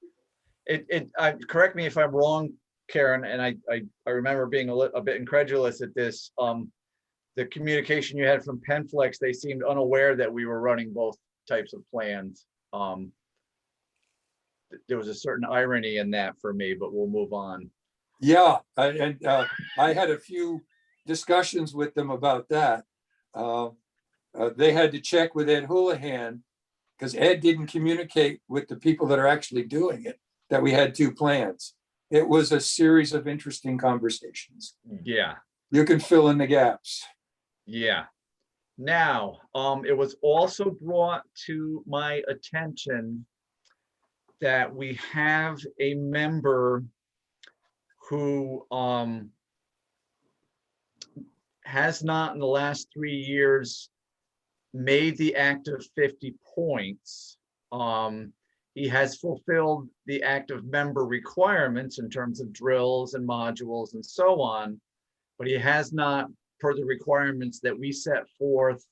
correct me if I'm wrong, Karen, and I remember being a bit incredulous at this. The communication you had from Penflex, they seemed unaware that we were running both types of plans. There was a certain irony in that for me, but we'll move on. Yeah, I had a few discussions with them about that. They had to check with Ed Houlihan because Ed didn't communicate with the people that are actually doing it, that we had 2 plans. It was a series of interesting conversations. Yeah. You can fill in the gaps. Yeah. Now, it was also brought to my attention that we have a member who has not in the last 3 years made the active 50 points. He has fulfilled the active member requirements in terms of drills and modules and so on, but he has not, per the requirements that we set forth,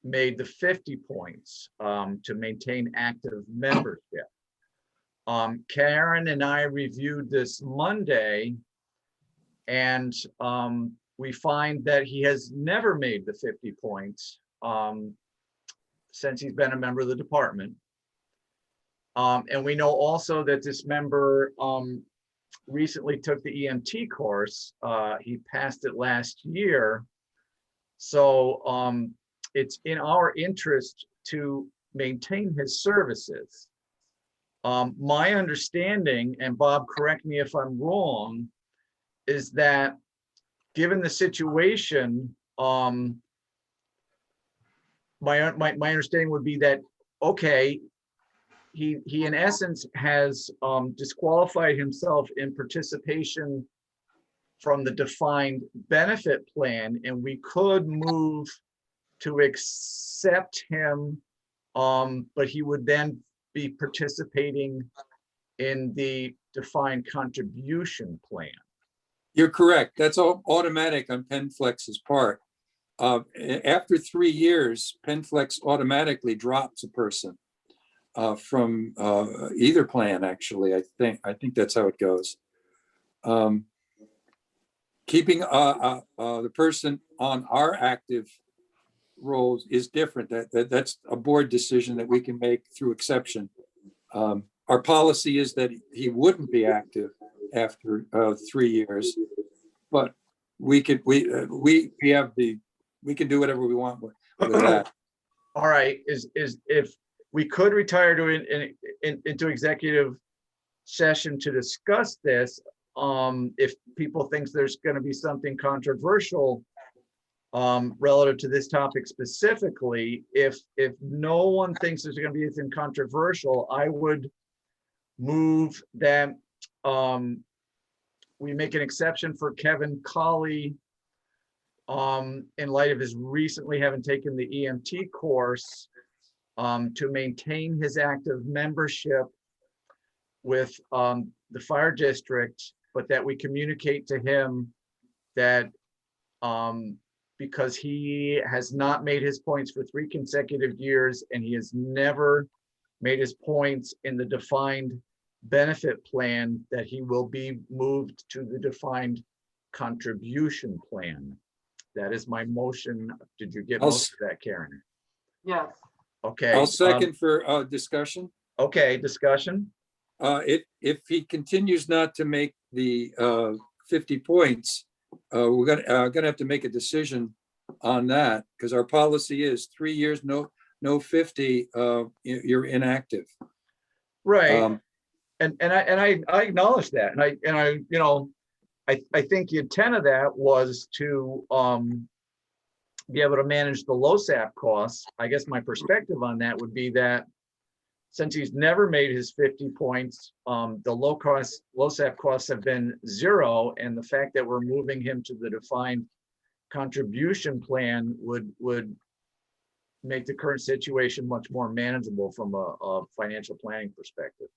made the 50 points to maintain active membership. Karen and I reviewed this Monday, and we find that he has never made the 50 points since he's been a member of the department. And we know also that this member recently took the EMT course. He passed it last year. So it's in our interest to maintain his services. My understanding, and Bob, correct me if I'm wrong, is that given the situation, my understanding would be that, okay, he in essence has disqualified himself in participation from the defined benefit plan, and we could move to accept him, but he would then be participating in the defined contribution plan. You're correct. That's all automatic on Penflex's part. After 3 years, Penflex automatically drops a person from either plan, actually. I think that's how it goes. Keeping the person on our active roles is different. That's a board decision that we can make through exception. Our policy is that he wouldn't be active after 3 years, but we can do whatever we want with that. All right, is if we could retire to into executive session to discuss this, if people think there's going to be something controversial relative to this topic specifically, if no one thinks there's going to be anything controversial, I would move that we make an exception for Kevin Colley in light of his recently having taken the EMT course to maintain his active membership with the fire district, but that we communicate to him that because he has not made his points for 3 consecutive years and he has never made his points in the defined benefit plan, that he will be moved to the defined contribution plan. That is my motion. Did you get most of that, Karen? Yes. Okay. I'll second for discussion. Okay, discussion. If he continues not to make the 50 points, we're gonna have to make a decision on that, because our policy is 3 years, no 50, you're inactive. Right. I acknowledge that. And I, you know, I think the intent of that was to be able to manage the LoSAP costs. I guess my perspective on that would be that since he's never made his 50 points, the LoSAP costs have been 0. And the fact that we're moving him to the defined contribution plan would make the current situation much more manageable from a financial planning perspective.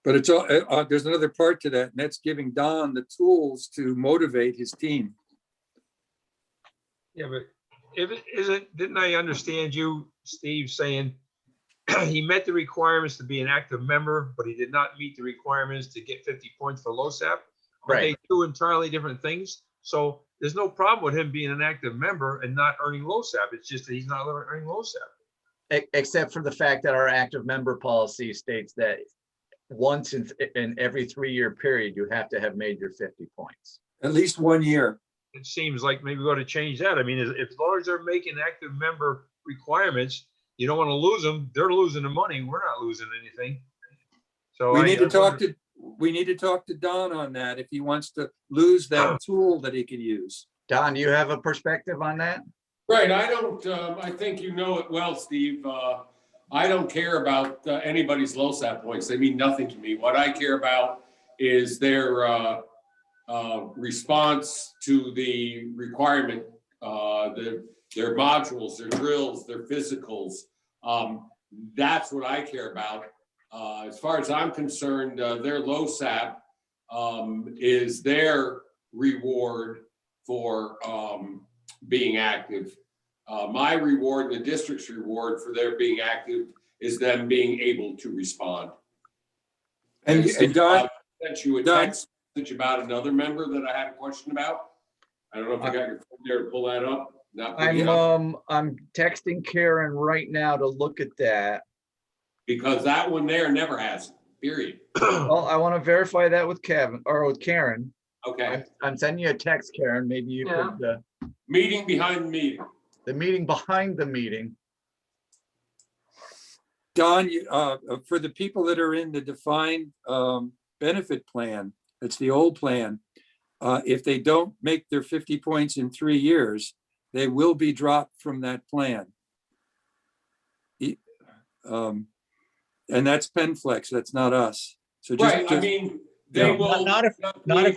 But it's all, there's another part to that, and that's giving Don the tools to motivate his team. Yeah, but if it isn't, didn't I understand you, Steve, saying he met the requirements to be an active member, but he did not meet the requirements to get 50 points for LoSAP? But they do entirely different things. So there's no problem with him being an active member and not earning LoSAP. It's just that he's not earning LoSAP. Except for the fact that our active member policy states that once in every 3-year period, you have to have made your 50 points. At least 1 year. It seems like maybe we ought to change that. I mean, if as long as they're making active member requirements, you don't want to lose them. They're losing the money. We're not losing anything. So we need to talk to Don on that if he wants to lose that tool that he can use. Don, do you have a perspective on that? Right, I don't, I think you know it well, Steve. I don't care about anybody's LoSAP points. They mean nothing to me. What I care about is their response to the requirement, their modules, their drills, their physicals. That's what I care about. As far as I'm concerned, their LoSAP is their reward for being active. My reward, the district's reward for their being active is them being able to respond. And Don, sent you a text message about another member that I had a question about. I don't know if I got your phone there to pull that up. I'm texting Karen right now to look at that. Because that one there never has, period. Well, I want to verify that with Kevin or with Karen. Okay. I'm sending you a text, Karen. Maybe you could. Meeting behind the meeting. The meeting behind the meeting. Don, for the people that are in the defined benefit plan, it's the old plan. If they don't make their 50 points in 3 years, they will be dropped from that plan. And that's PenFlex, that's not us. So just, right, I mean, they will not if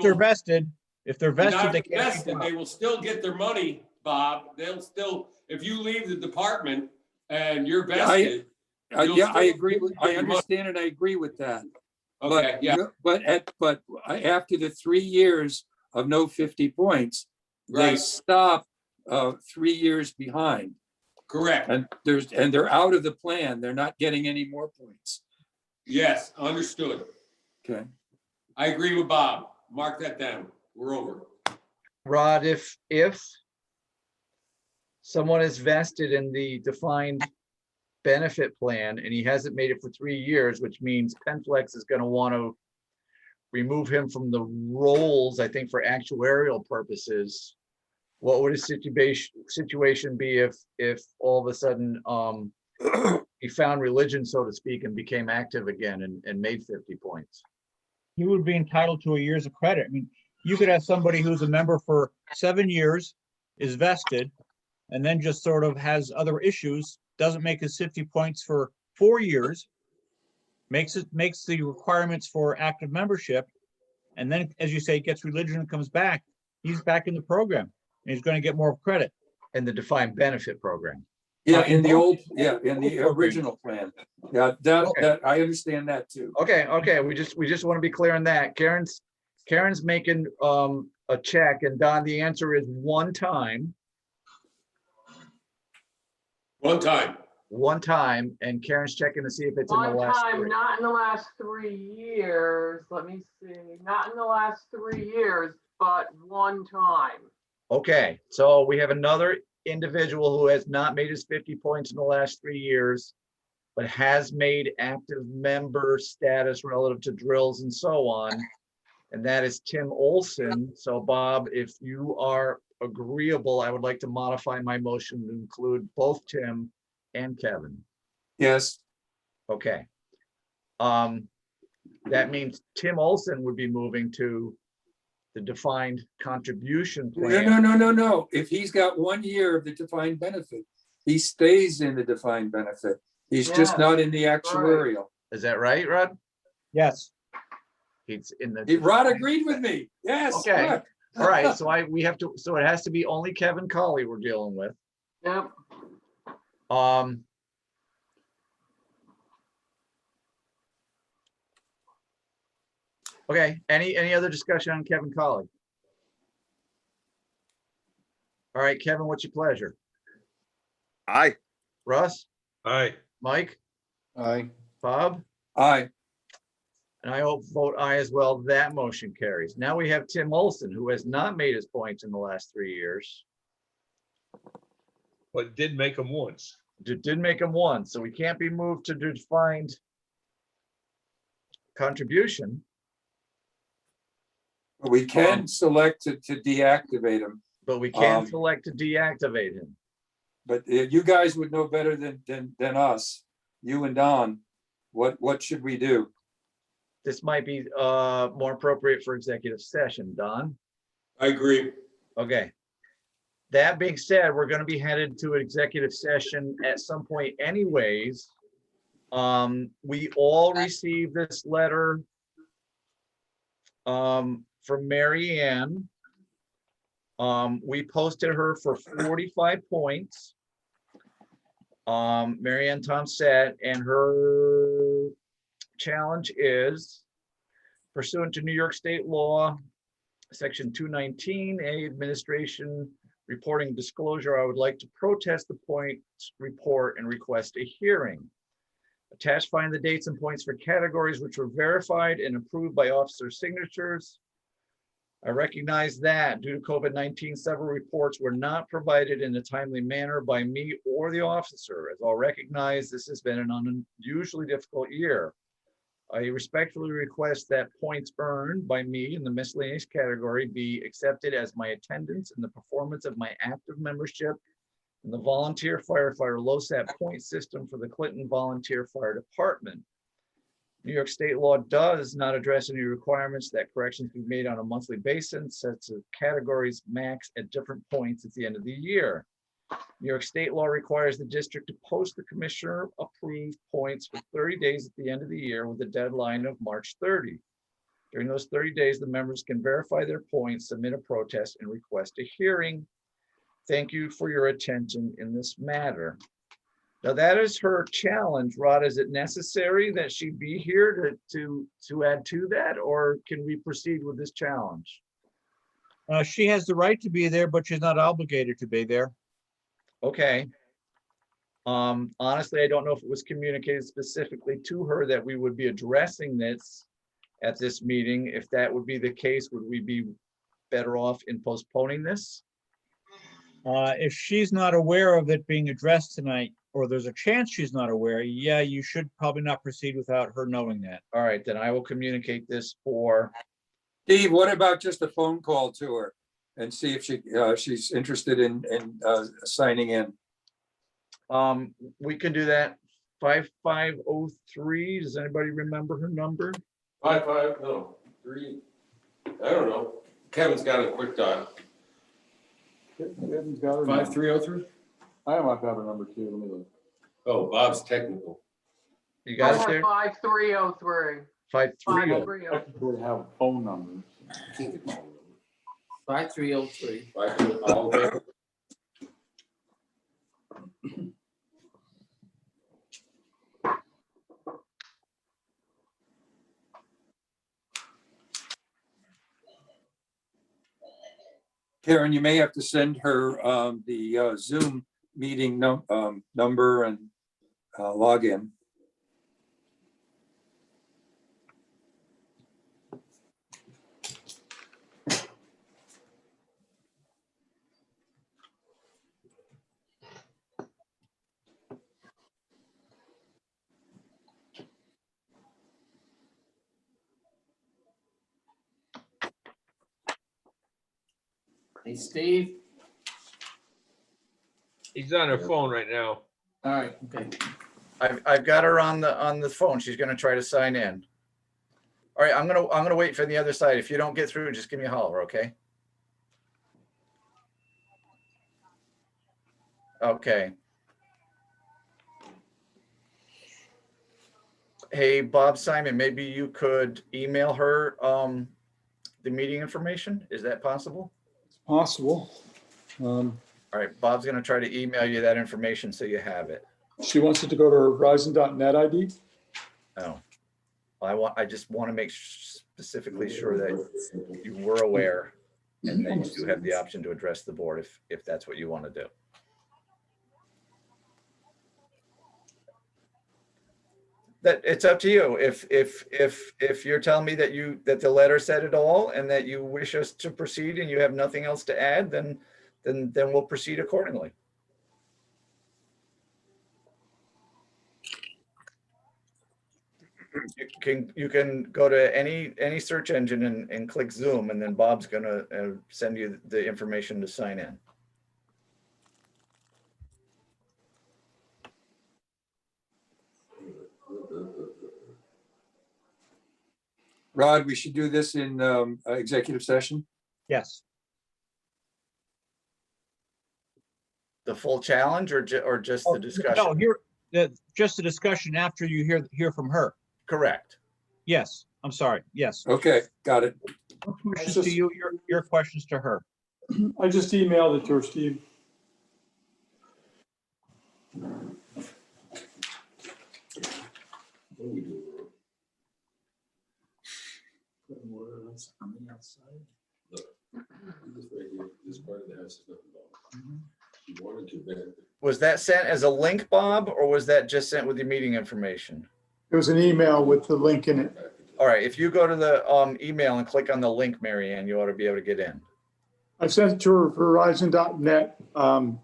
they're vested. If they're vested, they can't. Vested, they will still get their money, Bob. They'll still, if you leave the department and you're vested. I agree. I understand and I agree with that. Okay, but after the 3 years of no 50 points, they stop 3 years behind. Correct. And they're out of the plan. They're not getting any more points. Yes, understood. Okay. I agree with Bob. Mark that down. We're over. Rod, if someone is vested in the defined benefit plan and he hasn't made it for 3 years, which means PenFlex is going to want to remove him from the roles, I think, for actuarial purposes, what would his situation be if all of a sudden he found religion, so to speak, and became active again and made 50 points? He would be entitled to a year's of credit. I mean, you could have somebody who's a member for 7 years, is vested, and then just sort of has other issues, doesn't make his 50 points for 4 years, makes the requirements for active membership, and then, as you say, gets religion and comes back, he's back in the program. And he's going to get more credit. In the defined benefit program. Yeah, in the original plan. Yeah, that I understand that too. Okay. We just want to be clear on that. Karen's making a check, and Don, the answer is one time. One time, and Karen's checking to see if it's in the last 3. Not in the last 3 years. Let me see. Not in the last 3 years, but one time. Okay, so we have another individual who has not made his 50 points in the last 3 years, but has made active member status relative to drills and so on. And that is Tim Olson. So Bob, if you are agreeable, I would like to modify my motion to include both Tim and Kevin. Yes. Okay. that means Tim Olson would be moving to the defined contribution plan. No. If he's got 1 year of the defined benefit, he stays in the defined benefit. He's just Yes, not in the actuarial. Is that right, Rod? Yes. He's in the. Rod agreed with me. Yes. Okay. good. All right, so so it has to be only Kevin Colley we're dealing with. Yep. Okay, any other discussion on Kevin Colley? All right, Kevin, what's your pleasure? Aye. Russ, Aye. Mike, Aye. Bob? Aye. And I vote aye as well. That motion carries. Now we have Tim Olson, who has not made his points in the last 3 years. But did make them once. Did make him once, so we can't be moved to defined contribution. We can select to deactivate him, But we can Um, select to deactivate him. but you guys would know better than us, you and Don. What should we do? This might be more appropriate for executive session, Don. I agree. Okay. That being said, we're going to be headed to an executive session at some point anyways. We all received this letter from Mary Ann. We posted her for 45 points. Mary Ann Tomsett, and her challenge is pursuant to New York State law, section 219, administration reporting disclosure, I would like to protest the points report and request a hearing. Attached, find the dates and points for categories which were verified and approved by officer signatures. I recognize that due to COVID-19, several reports were not provided in a timely manner by me or the officer. As all recognize, this has been an unusually difficult year. I respectfully request that points earned by me in the miscellaneous category be accepted as my attendance and the performance of my active membership in the volunteer firefighter LoSAP point system for the Clinton Volunteer Fire Department. New York State law does not address any requirements that corrections be made on a monthly basis, sets of categories max at different points at the end of the year. New York State law requires the district to post the commissioner approved points for 30 days at the end of the year with a deadline of March 30. During those 30 days, the members can verify their points, submit a protest, and request a hearing. Thank you for your attention in this matter. Now that is her challenge. Rod, is it necessary that she be here to add to that, or can we proceed with this challenge? She has the right to be there, but she's not obligated to be there. Okay. Honestly, I don't know if it was communicated specifically to her that we would be addressing this at this meeting. If that would be the case, would we be better off in postponing this? If she's not aware of it being addressed tonight, or there's a chance she's not aware, yeah, you should probably not proceed without her knowing that. All right, then I will communicate this for. Steve, what about just a phone call to her and see if she's interested in signing in? We can do that. 5503. Does anybody remember her number? 3. I don't know. Kevin's got a quick dial. Kevin's got her. 5303? I might have a number too. Let me look. Oh, Bob's technical. You I guys have there? 5303. 530. Technically have phone numbers. 5303. All in favor? Karen, you may have to send her the Zoom meeting number and login. Hey, Steve. He's on her phone right now. All right, okay. I've got her on the phone. She's going to try to sign in. All right, I'm gonna wait for the other side. If you don't get through, just give me a holler, okay? Okay. Hey, Bob Simon, maybe you could email her the meeting information. Is that possible? Possible. All right, Bob's gonna try to email you that information so you have it. She wants it to go to her Verizon.net ID. Oh, I just want to make specifically sure that you were aware and that you do have the option to address the board if that's what you want to do. That it's up to you. If you're telling me that the letter said it all and that you wish us to proceed and you have nothing else to add, then we'll proceed accordingly. You can go to any search engine and click Zoom, and then Bob's gonna send you the information to sign in. Rod, we should do this in executive session. Yes. The full challenge or just the discussion? No, just the discussion after you hear from her. Correct. Yes, I'm sorry. Yes. Okay, got it. Questions to you, your questions to her. I just emailed it to her, Steve. Was that sent as a link, Bob, or was that just sent with your meeting information? It was an email with the link in it. All right, if you go to the email and click on the link, Mary Ann, you ought to be able to get in. I sent it to her Verizon.net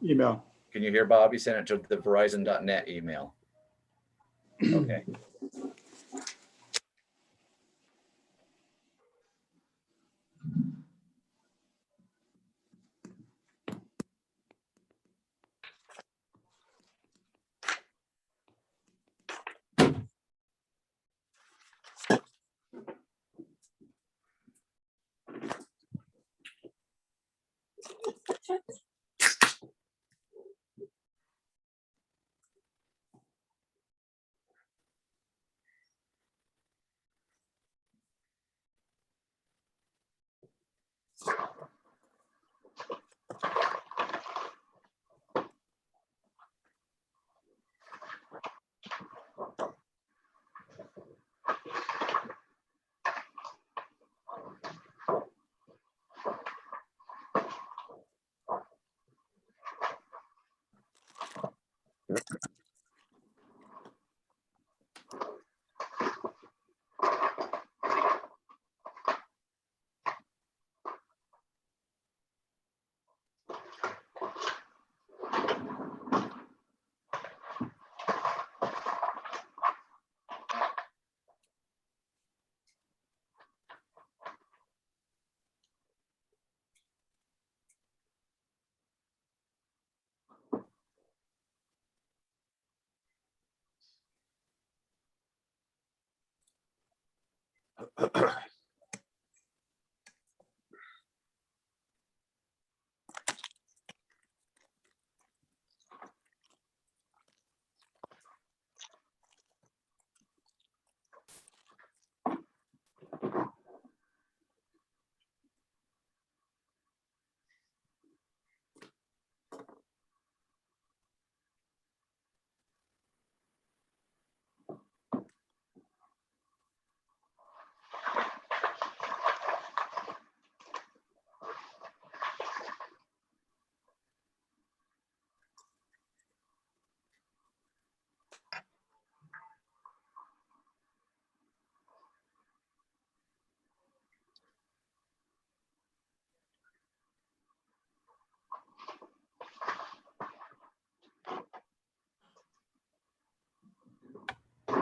email. Can you hear Bob? He sent it to the Verizon.net email. Okay.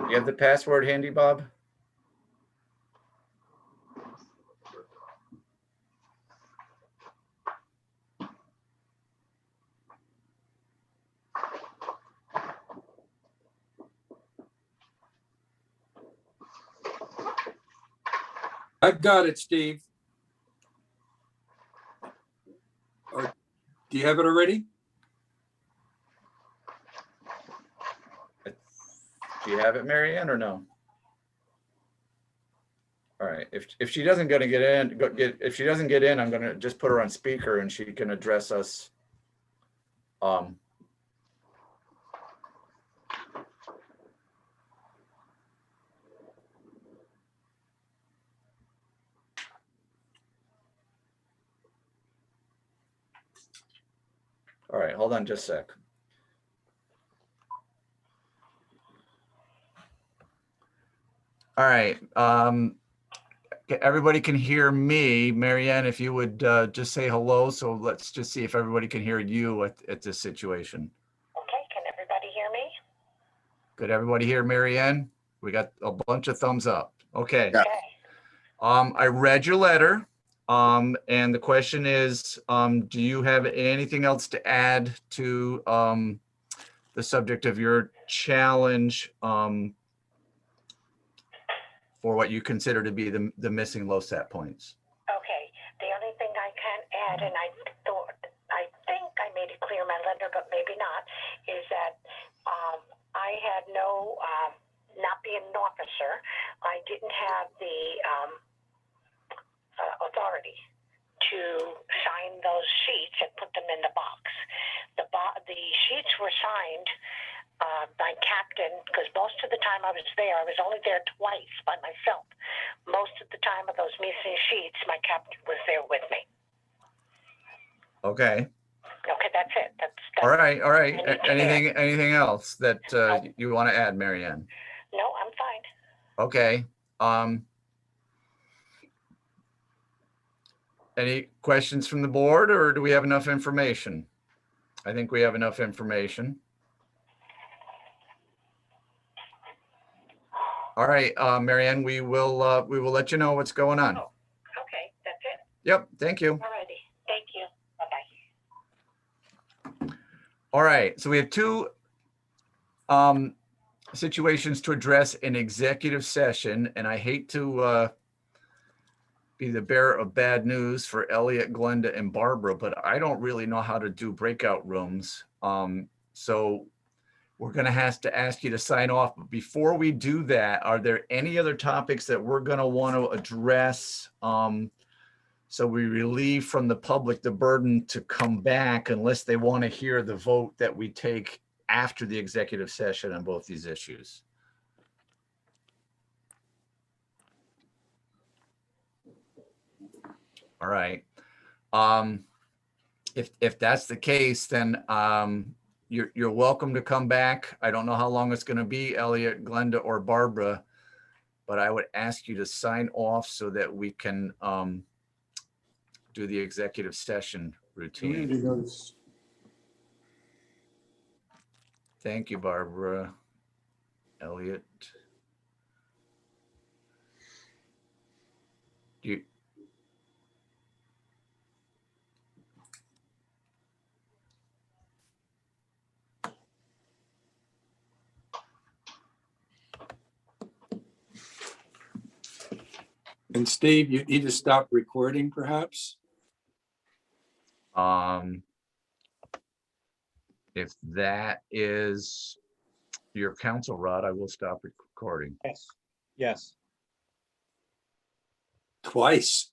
You have the password handy, Bob? I've got it, Steve. Do you have it already? Do you have it, Mary Ann, or no? All right, if she doesn't gonna get in, if she doesn't get in, I'm gonna just put her on speaker and she can address us. All right, hold on just a sec. All right, everybody can hear me. Mary Ann, if you would just say hello. So let's just see if everybody can hear you at this situation. Okay, can everybody hear me? Could everybody hear Mary Ann? We got a bunch of thumbs up. Okay. Yeah. Okay. I read your letter. And the question is, do you have anything else to add to the subject of your challenge for what you consider to be the missing LoSAP points? Okay, the only thing I can add, and I think I made it clear in my letter, but maybe not, is that I had no, not being an officer, I didn't have the authority to sign those sheets and put them in the box. The sheets were signed by captain, because most of the time I was there, I was only there twice by myself. Most of the time of those missing sheets, my captain was there with me. Okay. Okay, that's it. That's All right. All right. I need to Anything else that you want to add, Mary Ann? No, I'm fine. Okay. Any questions from the board, or do we have enough information? I think we have enough information. All right, Mary Ann, we will let you know what's going on. Oh, okay, that's it. Yep, thank you. All righty. Thank you. Bye-bye. All right, so we have two situations to address in executive session, and I hate to be the bearer of bad news for Elliot, Glenda, and Barbara, but I don't really know how to do breakout rooms. So we're going to have to ask you to sign off. But before we do that, are there any other topics that we're going to want to address? So we relieve from the public the burden to come back unless they want to hear the vote that we take after the executive session on both these issues. All right. If that's the case, then you're welcome to come back. I don't know how long it's going to be, Elliot, Glenda, or Barbara, but I would ask you to sign off so that we can do the executive session routine. Thank you, Barbara. Elliot. You. And Steve, you need to stop recording perhaps? If that is your counsel, Rod, I will stop recording. Yes. Yes. Twice.